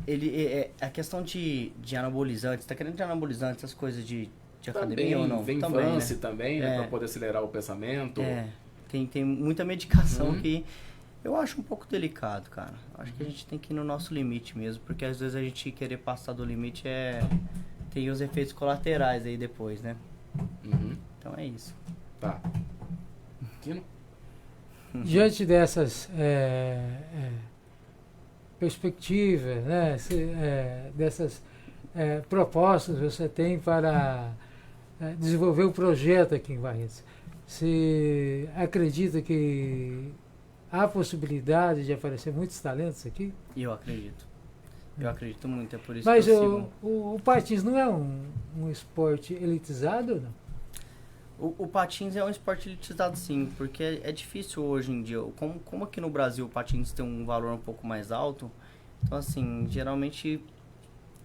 Speaker 10: a questão de anabolizantes, tá querendo de anabolizantes, essas coisas de academia ou não?
Speaker 7: Vem Vance também, né? Para poder acelerar o pensamento.
Speaker 10: Tem muita medicação que eu acho um pouco delicado, cara. Acho que a gente tem que ir no nosso limite mesmo, porque às vezes a gente querer passar do limite tem os efeitos colaterais aí depois, né? Então é isso.
Speaker 7: Tá. Kino?
Speaker 9: Diante dessas perspectivas, né, dessas propostas que você tem para desenvolver um projeto aqui em Barretos, você acredita que há possibilidade de aparecer muitos talentos aqui?
Speaker 10: Eu acredito. Eu acredito muito, é por isso
Speaker 9: Mas
Speaker 10: que eu
Speaker 9: o patins não é um esporte elitizado, não?
Speaker 10: O patins é um esporte elitizado, sim, porque é difícil hoje em dia. Como aqui no Brasil o patins tem um valor um pouco mais alto, então assim, geralmente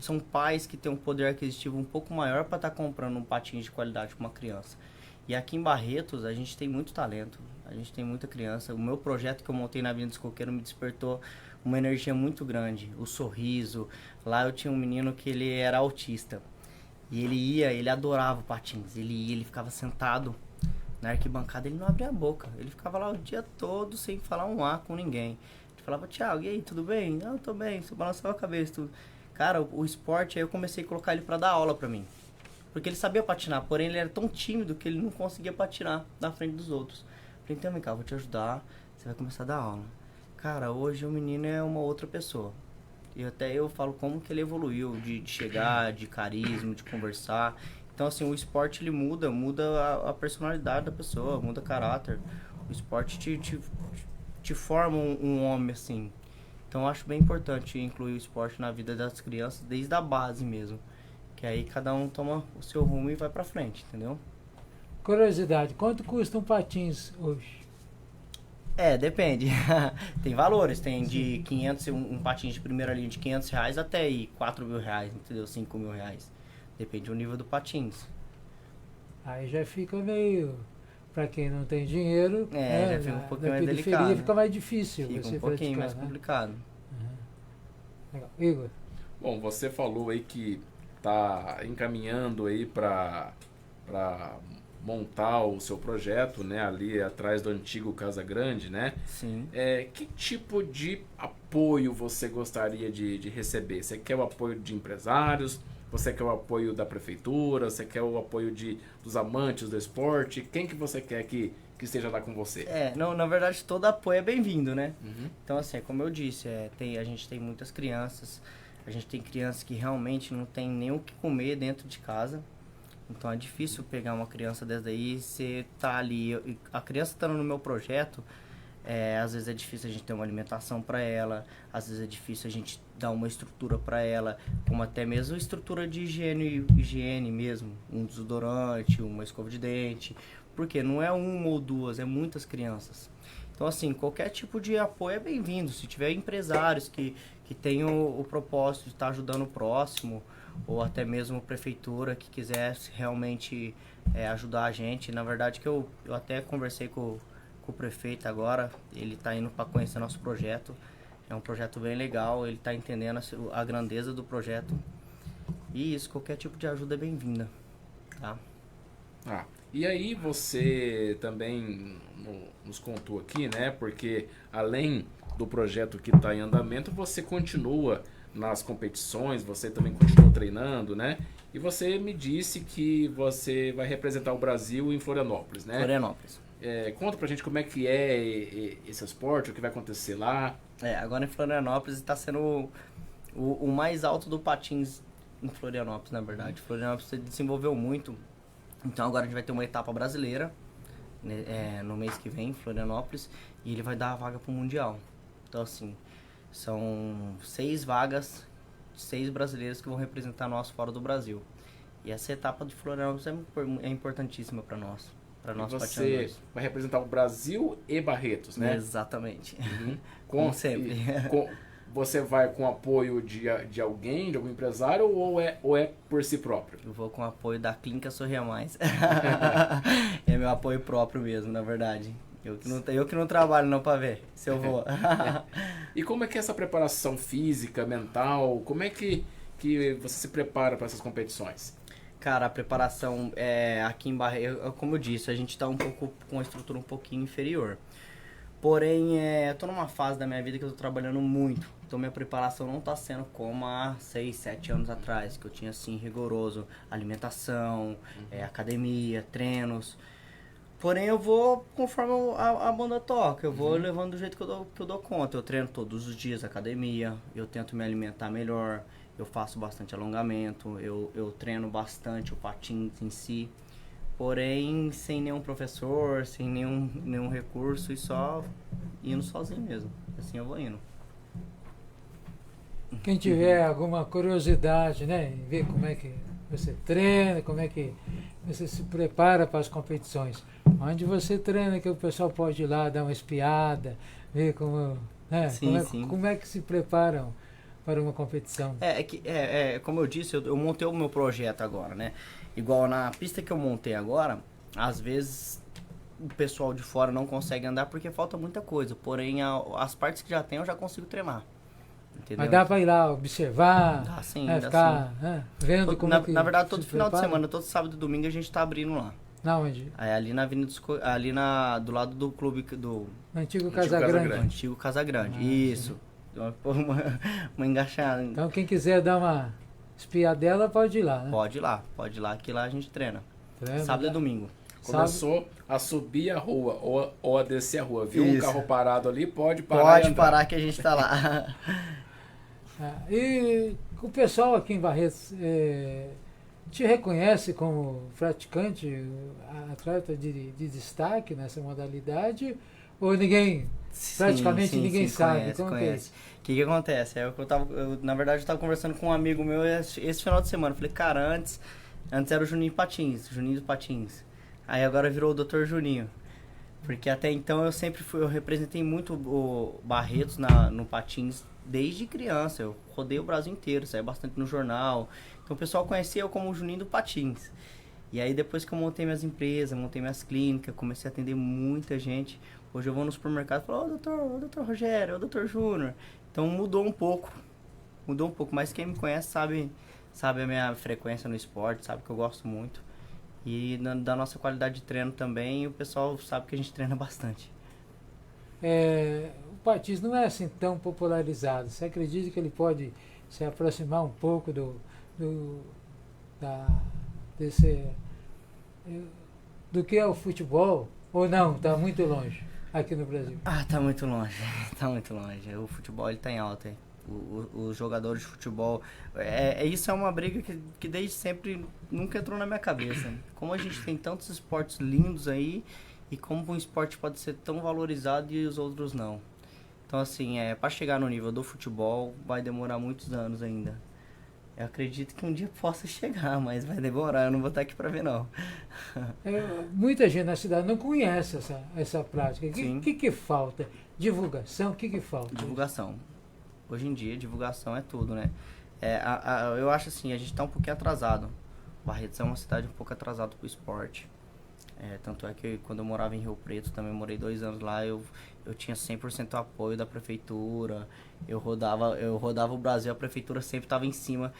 Speaker 10: são pais que têm um poder aquisitivo um pouco maior para estar comprando um patins de qualidade para uma criança. E aqui em Barretos a gente tem muito talento, a gente tem muita criança. O meu projeto que eu montei na Avenida dos Coqueiros me despertou uma energia muito grande, o sorriso. Lá eu tinha um menino que ele era autista. E ele adorava o patins. Ele ficava sentado na arquibancada, ele não abria a boca. Ele ficava lá o dia todo sem falar um A com ninguém. Ele falava, Thiago, e aí, tudo bem? Não, tô bem, você balançava a cabeça, tudo. Cara, o esporte, aí eu comecei a colocar ele pra dar aula pra mim. Porque ele sabia patinar, porém ele era tão tímido que ele não conseguia patinar na frente dos outros. Falei, então, vem cá, vou te ajudar, você vai começar a dar aula. Cara, hoje o menino é uma outra pessoa. E até eu falo como que ele evoluiu de chegar, de carisma, de conversar. Então, assim, o esporte, ele muda a personalidade da pessoa, muda o caráter. O esporte te forma um homem, assim. Então, eu acho bem importante incluir o esporte na vida das crianças, desde a base mesmo. Que aí cada um toma o seu rumo e vai pra frente, entendeu?
Speaker 9: Curiosidade, quanto custa um patins hoje?
Speaker 10: Depende. Tem valores, tem de 500, um patins de primeira linha de R$500 até aí R$4.000, entendeu? R$5.000. Depende do nível do patins.
Speaker 9: Aí já fica meio, pra quem não tem dinheiro,
Speaker 10: já fica um pouquinho mais delicado.
Speaker 9: Fica mais difícil.
Speaker 10: Fica
Speaker 9: você
Speaker 10: um pouquinho mais
Speaker 9: né?
Speaker 10: complicado.
Speaker 9: Legal. Igor?
Speaker 7: Bom, você falou aí que tá encaminhando aí para montar o seu projeto, né, ali atrás do antigo Casa Grande, né?
Speaker 10: Sim.
Speaker 7: Que tipo de apoio você gostaria de receber? Você quer o apoio de empresários? Você quer o apoio da prefeitura? Você quer o apoio dos amantes do esporte? Quem que você quer que esteja lá com você?
Speaker 10: Não, na verdade, todo apoio é bem-vindo, né? Então, assim, como eu disse, a gente tem muitas crianças. A gente tem crianças que realmente não tem nem o que comer dentro de casa. Então é difícil pegar uma criança dessa daí e você tá ali. A criança estando no meu projeto, às vezes é difícil a gente ter uma alimentação para ela, às vezes é difícil a gente dar uma estrutura para ela, como até mesmo estrutura de higiene mesmo, um desodorante, uma escova de dente, porque não é uma ou duas, é muitas crianças. Então, assim, qualquer tipo de apoio é bem-vindo. Se tiver empresários que tenham o propósito de estar ajudando o próximo, ou até mesmo a prefeitura que quiser realmente ajudar a gente. Na verdade, que eu até conversei com o prefeito agora, ele está indo para conhecer nosso projeto. É um projeto bem legal, ele está entendendo a grandeza do projeto. E isso, qualquer tipo de ajuda é bem-vinda, tá?
Speaker 7: E aí você também nos contou aqui, né? Porque além do projeto que está em andamento, você continua nas competições, você também continua treinando, né? E você me disse que você vai representar o Brasil em Florianópolis, né?
Speaker 10: Florianópolis.
Speaker 7: Conta pra gente como é que é esse esporte, o que vai acontecer lá.
Speaker 10: Agora em Florianópolis está sendo o mais alto do patins em Florianópolis, na verdade. Florianópolis se desenvolveu muito. Então agora a gente vai ter uma etapa brasileira, né, no mês que vem, em Florianópolis, e ele vai dar a vaga pro Mundial. Então, assim, são 6 vagas, 6 brasileiros que vão representar nós fora do Brasil. E essa etapa de Florianópolis é importantíssima para nós, para nós patinadores.
Speaker 7: Você vai representar o Brasil e Barretos, né?
Speaker 10: Exatamente.
Speaker 7: Como
Speaker 10: sempre.
Speaker 7: Você vai com apoio de alguém, de algum empresário, ou é por si próprio?
Speaker 10: Eu vou com apoio da Clínica Sorria Mais. É meu apoio próprio mesmo, na verdade. Eu que não trabalho não para ver se eu vou.
Speaker 7: E como é que é essa preparação física, mental? Como é que você se prepara para essas competições?
Speaker 10: Cara, a preparação aqui em Barretos, como eu disse, a gente está um pouco com uma estrutura um pouquinho inferior. Porém, eu tô numa fase da minha vida que eu tô trabalhando muito. Então minha preparação não tá sendo como há 6, 7 anos atrás, que eu tinha assim rigoroso alimentação, academia, treinos. Porém eu vou conforme a banda toca, eu vou levando do jeito que eu dou conta. Eu treino todos os dias academia, eu tento me alimentar melhor, eu faço bastante alongamento, eu treino bastante o patins em si. Porém, sem nenhum professor, sem nenhum recurso e só indo sozinho mesmo. Assim eu vou indo.
Speaker 9: Quem tiver alguma curiosidade, né, em ver como é que você treina, como é que você se prepara para as competições, onde você treina que o pessoal pode ir lá dar uma espiada, ver como, né, como é que se preparam para uma competição.
Speaker 10: Como eu disse, eu montei o meu projeto agora, né? Igual na pista que eu montei agora, às vezes o pessoal de fora não consegue andar porque falta muita coisa. Porém, as partes que já tem eu já consigo treinar. Entendeu?
Speaker 9: Mas dá para ir lá observar,
Speaker 10: dá sim,
Speaker 9: ficar vendo como é que
Speaker 10: na verdade, todo final
Speaker 9: prepara?
Speaker 10: de semana, todo sábado e domingo a gente tá abrindo lá.
Speaker 9: Na onde?
Speaker 10: Ali na Avenida do lado do clube do...
Speaker 9: No antigo Casa Grande.
Speaker 10: Antigo Casa Grande, isso. Uma engaixada.
Speaker 9: Então quem quiser dar uma espiadela pode ir lá, né?
Speaker 10: Pode ir lá, que lá a gente treina. Sábado e domingo.
Speaker 7: Começou a subir a rua ou a descer a rua, viu?
Speaker 10: Isso.
Speaker 7: Um carro parado ali, pode parar.
Speaker 10: Pode parar que a gente tá lá.
Speaker 9: E o pessoal aqui em Barretos te reconhece como praticante, atleta de destaque nessa modalidade? Ou praticamente ninguém sabe?
Speaker 10: Conhece. O que acontece? Na verdade, eu tava conversando com um amigo meu esse final de semana. Eu falei, cara, antes era o Juninho dos Patins. Aí agora virou o Dr. Juninho. Porque até então eu representei muito o Barretos no Patins desde criança. Eu rodei o Brasil inteiro, saí bastante no jornal. Então o pessoal conhecia eu como o Juninho do Patins. E aí depois que eu montei minhas empresas, montei minhas clínicas, comecei a atender muita gente. Hoje eu vou no supermercado e falo, doutor Rogério, doutor Júnior. Então mudou um pouco, mas quem me conhece sabe a minha frequência no esporte, sabe que eu gosto muito. E da nossa qualidade de treino também, o pessoal sabe que a gente treina bastante.
Speaker 9: O patins não é assim tão popularizado. Você acredita que ele pode se aproximar um pouco do que é o futebol? Ou não? Está muito longe aqui no Brasil?
Speaker 10: Tá muito longe. Tá muito longe. O futebol ele tá em alta. Os jogadores de futebol... Isso é uma briga que desde sempre nunca entrou na minha cabeça. Como a gente tem tantos esportes lindos aí, e como um esporte pode ser tão valorizado e os outros não. Então, assim, para chegar no nível do futebol, vai demorar muitos anos ainda. Eu acredito que um dia possa chegar, mas vai demorar, eu não vou estar aqui para ver, não.
Speaker 9: Muita gente na cidade não conhece essa prática. O que falta? Divulgação? O que falta?
Speaker 10: Divulgação. Hoje em dia, divulgação é tudo, né? Eu acho assim, a gente está um pouquinho atrasado. Barretos é uma cidade um pouco atrasada para o esporte. Tanto é que quando eu morava em Rio Preto, também morei 2 anos lá, eu tinha 100% apoio da prefeitura, eu rodava o Brasil, a prefeitura sempre estava em cima.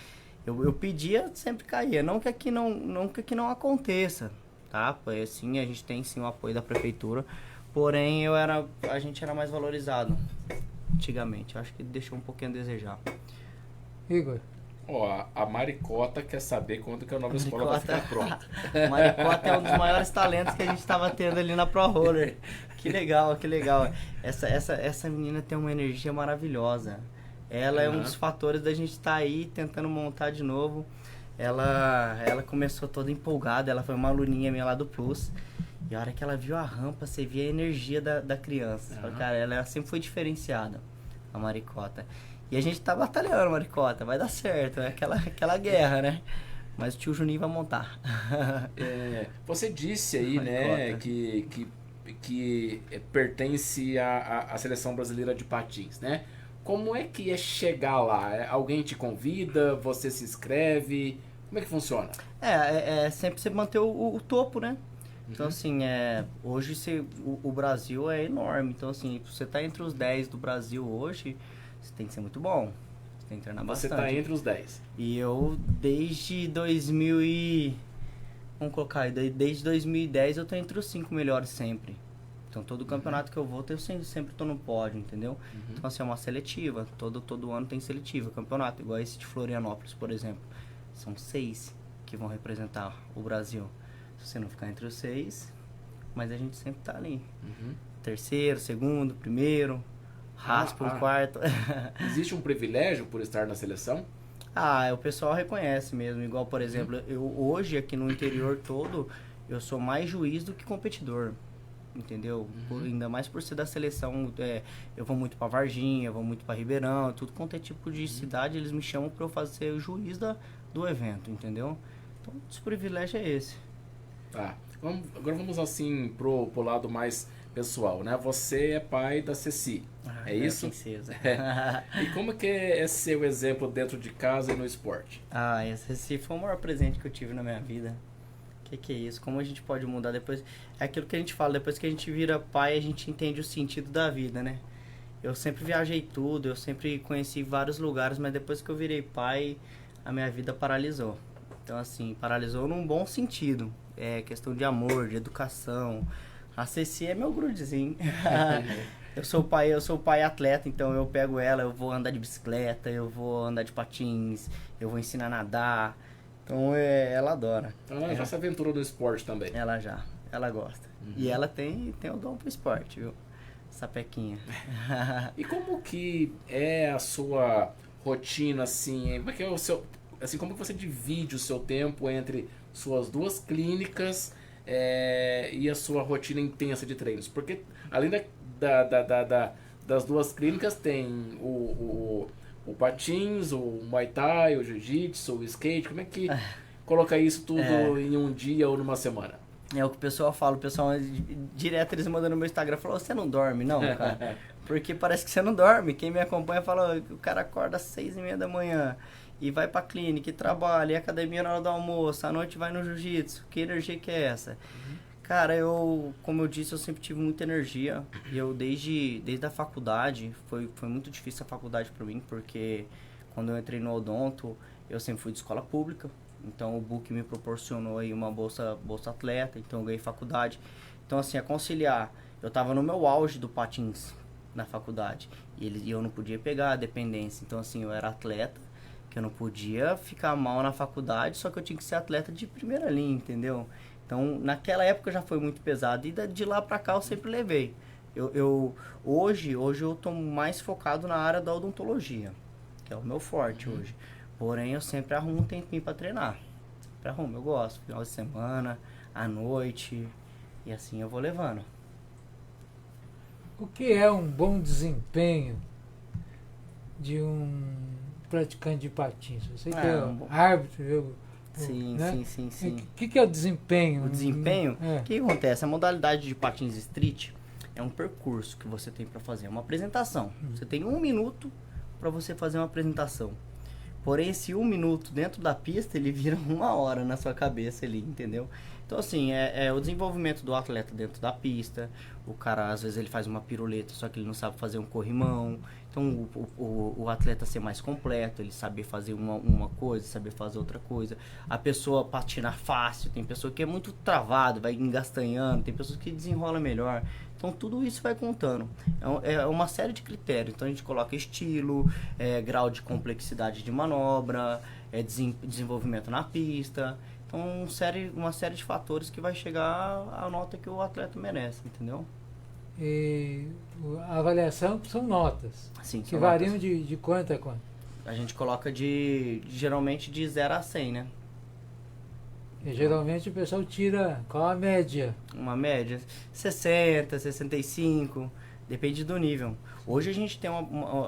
Speaker 10: Eu pedia, sempre caía, não que aqui não aconteça, tá? Assim, a gente tem sim o apoio da prefeitura, porém a gente era mais valorizado antigamente, eu acho que deixou um pouquinho a desejar.
Speaker 9: Igor?
Speaker 7: A Maricota quer saber quando que a nova escola vai ficar pronta.
Speaker 10: Maricota é um dos maiores talentos que a gente estava tendo ali na Pro Roller. Que legal, que legal. Essa menina tem uma energia maravilhosa. Ela é um dos fatores da gente estar aí tentando montar de novo. Ela começou toda empolgada, ela foi uma aluninha minha lá do Plus. E a hora que ela viu a rampa, você via a energia da criança. Cara, ela sempre foi diferenciada, a Maricota. E a gente tá batalhando, Maricota, vai dar certo, é aquela guerra, né? Mas o tio Juninho vai montar.
Speaker 7: Você disse aí, né, que pertence à seleção brasileira de patins, né? Como é que é chegar lá? Alguém te convida, você se inscreve? Como é que funciona?
Speaker 10: Sempre você manter o topo, né? Então, assim, hoje o Brasil é enorme. Então, assim, você tá entre os 10 do Brasil hoje... Você tem que ser muito bom. Você tem que treinar bastante.
Speaker 7: Você tá entre os 10.
Speaker 10: E eu, desde 2010, eu tô entre os 5 melhores sempre. Então, todo campeonato que eu vou, eu sempre tô no pódio, entendeu? Então, assim, é uma seletiva. Todo ano tem seletiva, campeonato. Igual esse de Florianópolis, por exemplo. São 6 que vão representar o Brasil. Se você não ficar entre os 6, mas a gente sempre tá ali. Terceiro, segundo, primeiro... Raspa um quarto.
Speaker 7: Existe um privilégio por estar na seleção?
Speaker 10: O pessoal reconhece mesmo. Igual, por exemplo, eu hoje aqui no interior todo, eu sou mais juiz do que competidor. Entendeu? Ainda mais por ser da seleção. Eu vou muito pra Varginha, eu vou muito pra Ribeirão, tudo quanto é tipo de cidade, eles me chamam pra eu fazer o juiz do evento, entendeu? Então, o privilégio é esse.
Speaker 7: Tá. Agora vamos assim pro lado mais pessoal, né? Você é pai da Ceci, é isso?
Speaker 10: Princesa.
Speaker 7: E como que é seu exemplo dentro de casa e no esporte?
Speaker 10: Esse Ceci foi o maior presente que eu tive na minha vida. Que é isso? Como a gente pode mudar depois? É aquilo que a gente fala, depois que a gente vira pai, a gente entende o sentido da vida, né? Eu sempre viajei tudo, eu sempre conheci vários lugares, mas depois que eu virei pai, a minha vida paralisou. Então, assim, paralisou num bom sentido. É questão de amor, de educação. A Ceci é meu grudezinho. Eu sou pai atleta, então eu pego ela, eu vou andar de bicicleta, eu vou andar de patins, eu vou ensinar a nadar. Então ela adora.
Speaker 7: Então ela já se aventurou no esporte também.
Speaker 10: Ela gosta. E ela tem o dom pro esporte, viu? Sapequinha.
Speaker 7: E como que é a sua rotina, assim? Como é que é o seu... Assim, como que você divide o seu tempo entre suas 2 clínicas e a sua rotina intensa de treinos? Porque além das 2 clínicas tem o patins, o Muay Thai, o Jiu-Jitsu, o skate. Como é que coloca isso tudo em um dia ou numa semana?
Speaker 10: É o que o pessoal fala, direto eles mandam no meu Instagram, falou, você não dorme não, cara? Porque parece que você não dorme. Quem me acompanha fala, o cara acorda às 6h30 da manhã e vai pra clínica, e trabalha, e academia na hora do almoço, à noite vai no jiu-jitsu. Que energia que é essa? Cara, como eu disse, eu sempre tive muita energia. E eu, desde a faculdade, foi muito difícil a faculdade pra mim, porque quando eu entrei no odonto, eu sempre fui de escola pública. Então o BUC me proporcionou aí uma bolsa atleta, então eu ganhei faculdade. Então assim, a conciliar, eu tava no meu auge do patins na faculdade e eu não podia pegar a dependência. Então assim, eu era atleta, que eu não podia ficar mal na faculdade, só que eu tinha que ser atleta de primeira linha, entendeu? Então naquela época já foi muito pesado e de lá pra cá eu sempre levei. Hoje eu tô mais focado na área da odontologia, que é o meu forte hoje. Porém, eu sempre arrumo um tempinho pra treinar. Sempre arrumo, eu gosto. Final de semana, à noite, e assim eu vou levando.
Speaker 9: O que é um bom desempenho de um praticante de patins? Você que é árbitro,
Speaker 10: Sim,
Speaker 9: né?
Speaker 10: sim.
Speaker 9: O que é o desempenho?
Speaker 10: O desempenho? O que acontece? A modalidade de patins street é um percurso que você tem para fazer, uma apresentação. Você tem 1 minuto para você fazer uma apresentação. Porém, esse 1 minuto dentro da pista, ele vira 1 hora na sua cabeça ali, entendeu? Então, assim, é o desenvolvimento do atleta dentro da pista. O cara, às vezes, ele faz uma piruleta, só que ele não sabe fazer um corrimão. Então, o atleta ser mais completo, ele saber fazer uma coisa, saber fazer outra coisa. A pessoa patinar fácil, tem pessoa que é muito travado, vai engastanhando, tem pessoas que desenrola melhor. Então, tudo isso vai contando. É uma série de critérios. Então, a gente coloca estilo, grau de complexidade de manobra, desenvolvimento na pista. Então, uma série de fatores que vai chegar à nota que o atleta merece, entendeu?
Speaker 9: E a avaliação são notas.
Speaker 10: Sim,
Speaker 9: que
Speaker 10: são
Speaker 9: variam
Speaker 10: notas.
Speaker 9: de quanto a quanto?
Speaker 10: A gente coloca geralmente de 0 a 100, né?
Speaker 9: E geralmente o pessoal tira qual a média?
Speaker 10: Uma média 60, 65, depende do nível. Hoje a gente tem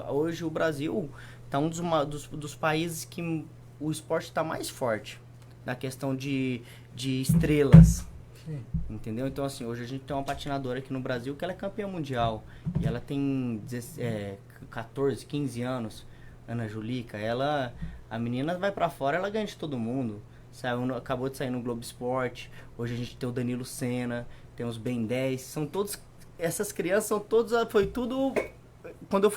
Speaker 10: hoje o Brasil está um dos países que o esporte está mais forte na questão de estrelas.
Speaker 9: Sim.
Speaker 10: Entendeu? Então assim, hoje a gente tem uma patinadora aqui no Brasil que ela é campeã mundial e ela tem 14, 15 anos, Ana Julica. A menina vai pra fora, ela ganha de todo mundo. Acabou de sair no Globo Esporte. Hoje a gente tem o Danilo Senna, tem os Ben 10. São todos, essas crianças são todos, foi tudo. Quando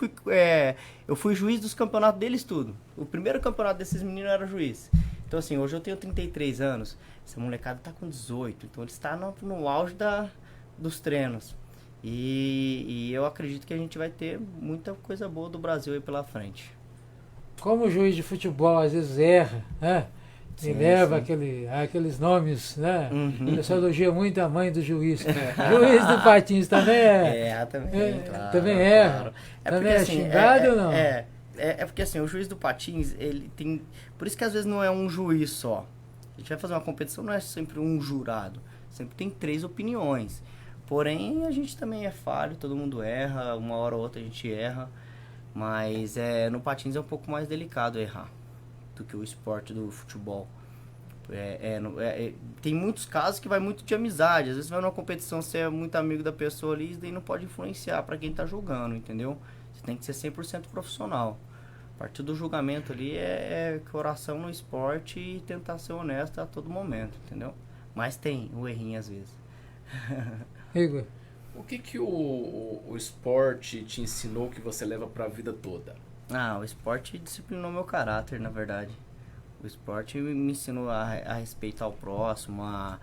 Speaker 10: eu fui juiz dos campeonatos deles tudo. O primeiro campeonato desses meninos eu era juiz. Então assim, hoje eu tenho 33 anos. Essa molecada tá com 18. Então ele está no auge dos treinos. E eu acredito que a gente vai ter muita coisa boa do Brasil aí pela frente.
Speaker 9: Como o juiz de futebol às vezes erra, né? E leva aqueles nomes, né?
Speaker 10: Uhum.
Speaker 9: O pessoal elogia muito a mãe do juiz. Juiz do patins também
Speaker 10: também, claro,
Speaker 9: também erra.
Speaker 10: Claro.
Speaker 9: Também
Speaker 10: porque,
Speaker 9: é xingado ou não?
Speaker 10: É porque assim, o juiz do patins, ele tem... Por isso que às vezes não é um juiz só. A gente vai fazer uma competição, não é sempre um jurado. Sempre tem 3 opiniões. Porém, a gente também é falho, todo mundo erra, uma hora ou outra a gente erra. Mas no patins é um pouco mais delicado errar do que o esporte do futebol. Tem muitos casos que vai muito de amizade. Às vezes vai numa competição, você é muito amigo da pessoa ali, isso daí não pode influenciar para quem tá julgando, entendeu? Você tem que ser 100% profissional. A partir do julgamento ali coração no esporte e tentar ser honesto a todo momento, entendeu? Mas tem o errinho às vezes.
Speaker 9: Igor,
Speaker 7: o que o esporte te ensinou que você leva pra vida toda?
Speaker 10: O esporte disciplinou meu caráter, na verdade. O esporte me ensinou a respeitar o próximo, a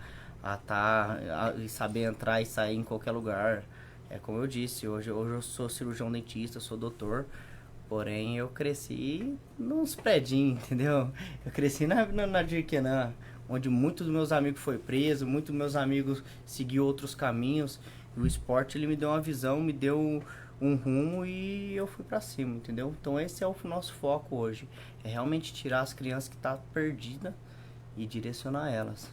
Speaker 10: saber entrar e sair em qualquer lugar. É como eu disse, hoje eu sou cirurgião dentista, sou doutor, porém eu cresci nos predinhos, entendeu? Eu cresci na Dirquenã, onde muitos dos meus amigos foram presos, muitos dos meus amigos seguiram outros caminhos. E o esporte ele me deu uma visão, me deu um rumo e eu fui pra cima, entendeu? Então esse é o nosso foco hoje. É realmente tirar as crianças que estão perdidas e direcionar elas.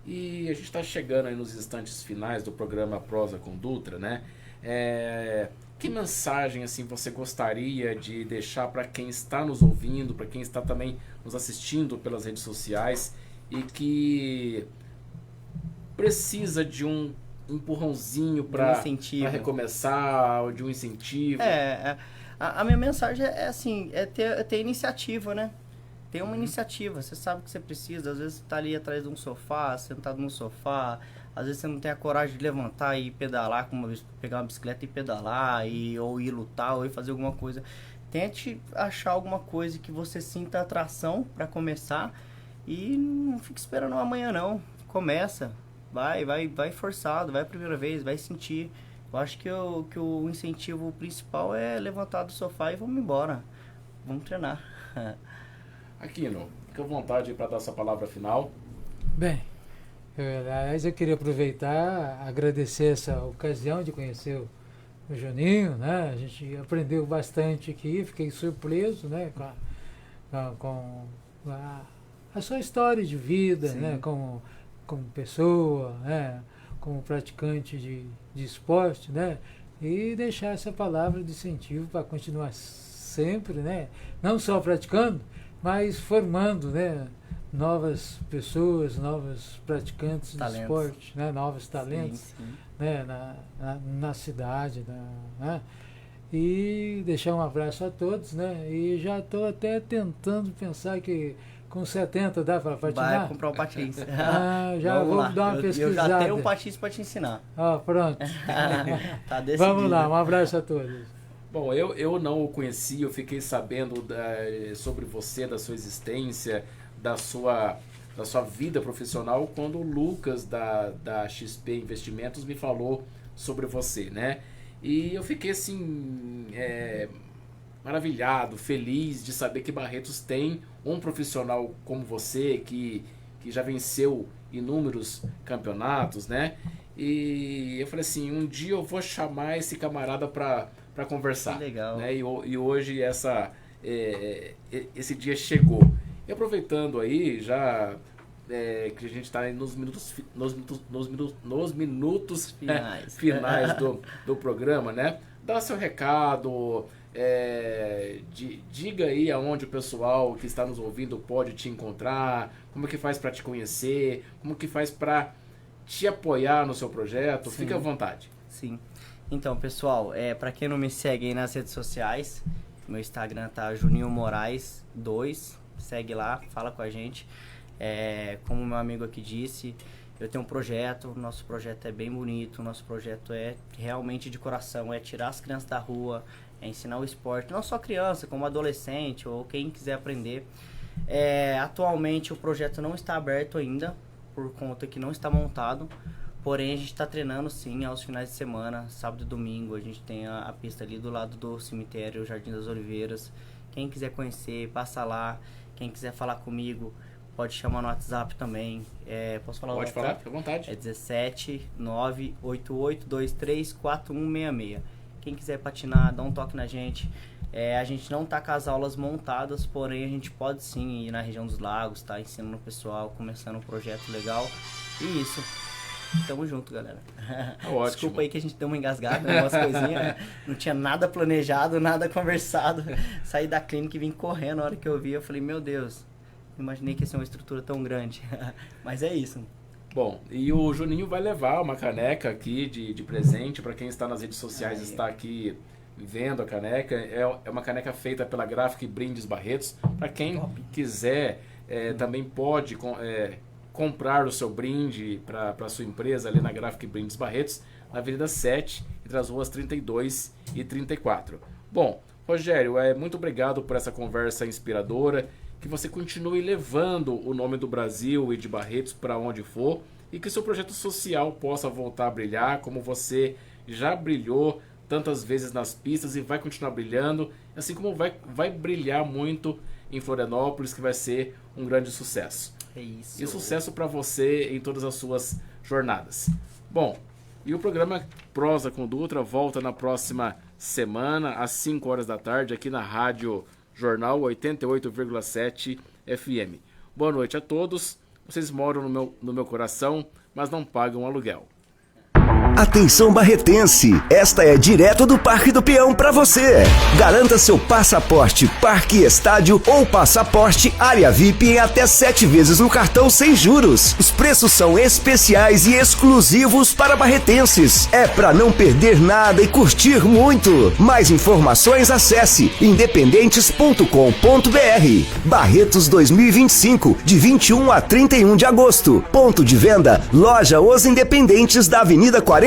Speaker 7: E a gente está chegando aí nos instantes finais do programa Prosa com Dutra, né? Que mensagem assim você gostaria de deixar para quem está nos ouvindo, para quem está também nos assistindo pelas redes sociais e que precisa de um empurrãozinho para recomeçar, de um incentivo?
Speaker 10: A minha mensagem é assim, ter iniciativa, né? Ter uma iniciativa, você sabe o que você precisa, às vezes você tá ali atrás de um sofá, sentado no sofá, às vezes você não tem a coragem de levantar e pedalar, pegar uma bicicleta e pedalar, ou ir lutar, ou ir fazer alguma coisa. Tente achar alguma coisa que você sinta atração para começar E não fica esperando amanhã não. Começa, vai forçado, vai a primeira vez, vai sentir. Eu acho que o incentivo principal é levantar do sofá e vamos embora. Vamos treinar.
Speaker 7: Aquino, fica à vontade para dar essa palavra final.
Speaker 9: Bem, aliás, eu queria aproveitar, agradecer essa ocasião de conhecer o Juninho, né? A gente aprendeu bastante aqui, fiquei surpreso, né? Com a sua história de vida, sim, né? Como pessoa, né? Como praticante de esporte, né? E deixar essa palavra de incentivo para continuar sempre, né? Não só praticando, mas formando, né? Novas pessoas, novos praticantes de esporte, né? Novos talentos, sim. Né? Na cidade, né? E deixar um abraço a todos, né? E já estou até tentando pensar que com 70 dá para patinar?
Speaker 10: Vai comprar um patins.
Speaker 9: Já vamos vou lá. Dar uma pesquisada.
Speaker 10: Eu já tenho um patins para te ensinar.
Speaker 9: Pronto.
Speaker 10: Tá decidido.
Speaker 9: Vamos lá, um abraço a todos.
Speaker 7: Bom, eu não o conheci, eu fiquei sabendo sobre você, da sua existência, da sua vida profissional, quando o Lucas da XP Investimentos me falou sobre você, né? E eu fiquei assim, maravilhado, feliz de saber que Barretos tem um profissional como você, que já venceu inúmeros campeonatos, né? E eu falei assim, um dia eu vou chamar esse camarada para conversar. Que legal. Né? E hoje esse dia chegou. E aproveitando aí, já que a gente está nos minutos finais do programa, né? Dá seu recado, diga aí aonde o pessoal que está nos ouvindo pode te encontrar, como que faz para te conhecer, como que faz para te apoiar no seu projeto. Sim. Fique à vontade.
Speaker 10: Sim. Então, pessoal, para quem não me segue aí nas redes sociais, meu Instagram tá Juninho Moraes 2, segue lá, fala com a gente. Como meu amigo aqui disse, eu tenho um projeto, nosso projeto é bem bonito, nosso projeto é realmente de coração, é tirar as crianças da rua, é ensinar o esporte, não só criança, como adolescente ou quem quiser aprender. Atualmente o projeto não está aberto ainda, por conta que não está montado, porém a gente está treinando sim aos finais de semana, sábado e domingo, a gente tem a pista ali do lado do cemitério, Jardim das Oliveiras. Quem quiser conhecer, passa lá, quem quiser falar comigo, pode chamar no WhatsApp também. Posso falar?
Speaker 7: Pode falar, fica à vontade.
Speaker 10: É 17 98823 4166. Quem quiser patinar, dá um toque na gente. A gente não tá com as aulas montadas, porém a gente pode sim ir na região dos lagos, tá ensinando o pessoal, começando um projeto legal. E isso. Tamo junto, galera.
Speaker 7: Ótimo.
Speaker 10: Desculpa aí que a gente deu uma engasgada, umas coisinhas. Não tinha nada planejado, nada conversado. Saí da clínica e vim correndo. Na hora que eu vi, eu falei, meu Deus, imaginei que ia ser uma estrutura tão grande. Mas é isso.
Speaker 7: Bom, e o Juninho vai levar uma caneca aqui de presente para quem está nas redes sociais, está aqui vendo a caneca. É uma caneca feita pela Graphic Brindes Barretos. Para quem quiser, também pode comprar o seu brinde para a sua empresa ali na Graphic Brindes Barretos, na Avenida 7, entre as ruas 32 e 34. Bom, Rogério, muito obrigado por essa conversa inspiradora, que você continue levando o nome do Brasil e de Barretos para onde for, e que seu projeto social possa voltar a brilhar, como você já brilhou tantas vezes nas pistas e vai continuar brilhando, assim como vai brilhar muito em Florianópolis, que vai ser um grande sucesso.
Speaker 10: É isso.
Speaker 7: E sucesso para você em todas as suas jornadas. Bom, e o programa Prosa com Dutra volta na próxima semana, às 5 horas da tarde, aqui na Rádio Jornal 88,7 FM. Boa noite a todos. Vocês moram no meu coração, mas não pagam aluguel.
Speaker 2: Atenção barretense, esta é direto do Parque do Peão para você. Garanta seu passaporte Parque Estádio ou passaporte Área VIP em até 7 vezes no cartão sem juros. Os preços são especiais e exclusivos para barretenses. É para não perder nada e curtir muito. Mais informações acesse independentes.com.br. Barretos 2025, de 21 a 31 de agosto. Ponto de venda, Loja Os Independentes da Avenida 43.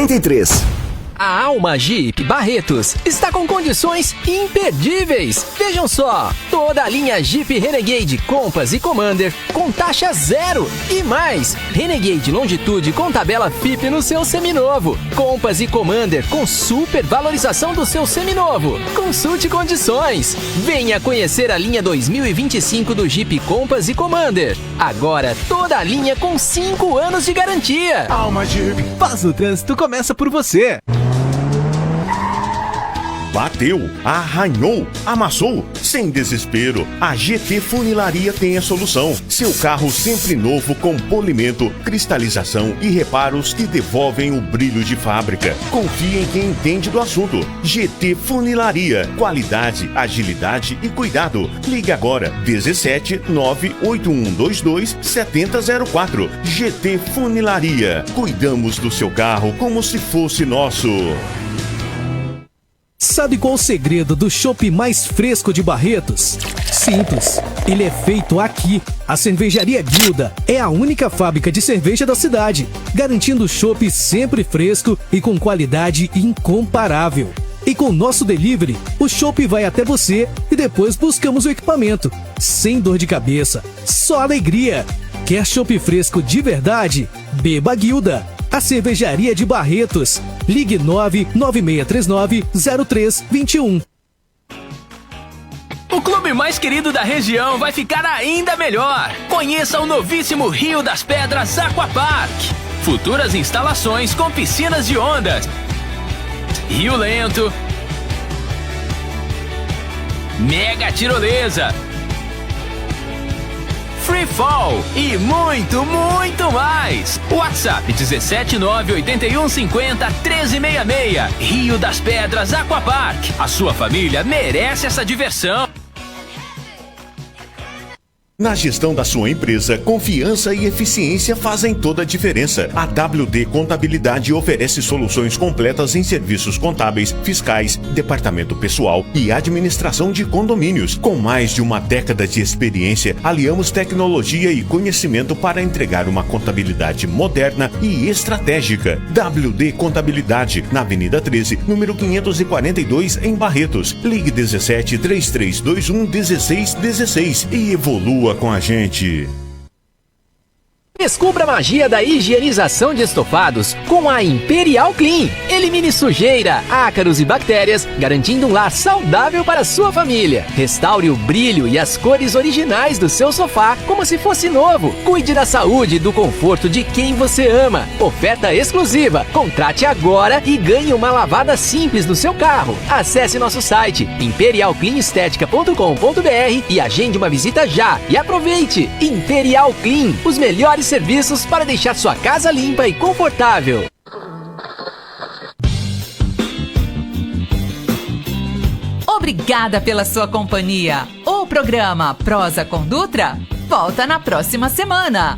Speaker 4: A Alma Jeep Barretos está com condições imperdíveis. Vejam só, toda a linha Jeep Renegade Compass e Commander com taxa zero. E mais, Renegade Longitude com tabela FIP no seu seminovo. Compass e Commander com super valorização do seu seminovo. Consulte condições. Venha conhecer a linha 2025 do Jeep Compass e Commander. Agora toda a linha com 5 anos de garantia.
Speaker 5: Alma Jeep. Paz no Trânsito começa por você.
Speaker 3: Bateu, arranhou, amassou, sem desespero. A GT Funilaria tem a solução. Seu carro sempre novo com polimento, cristalização e reparos que devolvem o brilho de fábrica. Confie em quem entende do assunto. GT Funilaria. Qualidade, agilidade e cuidado. Ligue agora 17 98122 7004. GT Funilaria. Cuidamos do seu carro como se fosse nosso.
Speaker 11: Sabe qual o segredo do chopp mais fresco de Barretos? Simples, ele é feito aqui. A Cervejaria Guilda é a única fábrica de cerveja da cidade, garantindo chopp sempre fresco e com qualidade incomparável. E com o nosso delivery, o chopp vai até você e depois buscamos o equipamento. Sem dor de cabeça, só alegria. Quer chopp fresco de verdade? Beba Guilda. A Cervejaria de Barretos. Ligue 99639-0321.
Speaker 6: O clube mais querido da região vai ficar ainda melhor. Conheça o novíssimo Rio das Pedras Aquapark. Futuras instalações com piscinas de ondas, rio lento, mega tirolesa, free fall e muito, muito mais. WhatsApp 17981501366. Rio das Pedras Aquapark. A sua família merece essa diversão.
Speaker 3: Na gestão da sua empresa, confiança e eficiência fazem toda a diferença. A WD Contabilidade oferece soluções completas em serviços contábeis, fiscais, departamento pessoal e administração de condomínios. Com mais de uma década de experiência, aliamos tecnologia e conhecimento para entregar uma contabilidade moderna e estratégica. WD Contabilidade, na Avenida 13, número 542, em Barretos. Ligue 17 3321 1616 e evolua com a gente.
Speaker 4: Descubra a magia da higienização de estofados com a Imperial Clean. Elimine sujeira, ácaros e bactérias, garantindo um lar saudável para a sua família. Restaure o brilho e as cores originais do seu sofá como se fosse novo. Cuide da saúde e do conforto de quem você ama. Oferta exclusiva. Contrate agora e ganhe uma lavada simples no seu carro. Acesse nosso site imperialcleanestetica.com.br e agende uma visita já. E aproveite! Imperial Clean, os melhores serviços para deixar sua casa limpa e confortável.
Speaker 1: Obrigada pela sua companhia. O programa Prosa com Dutra volta na próxima semana.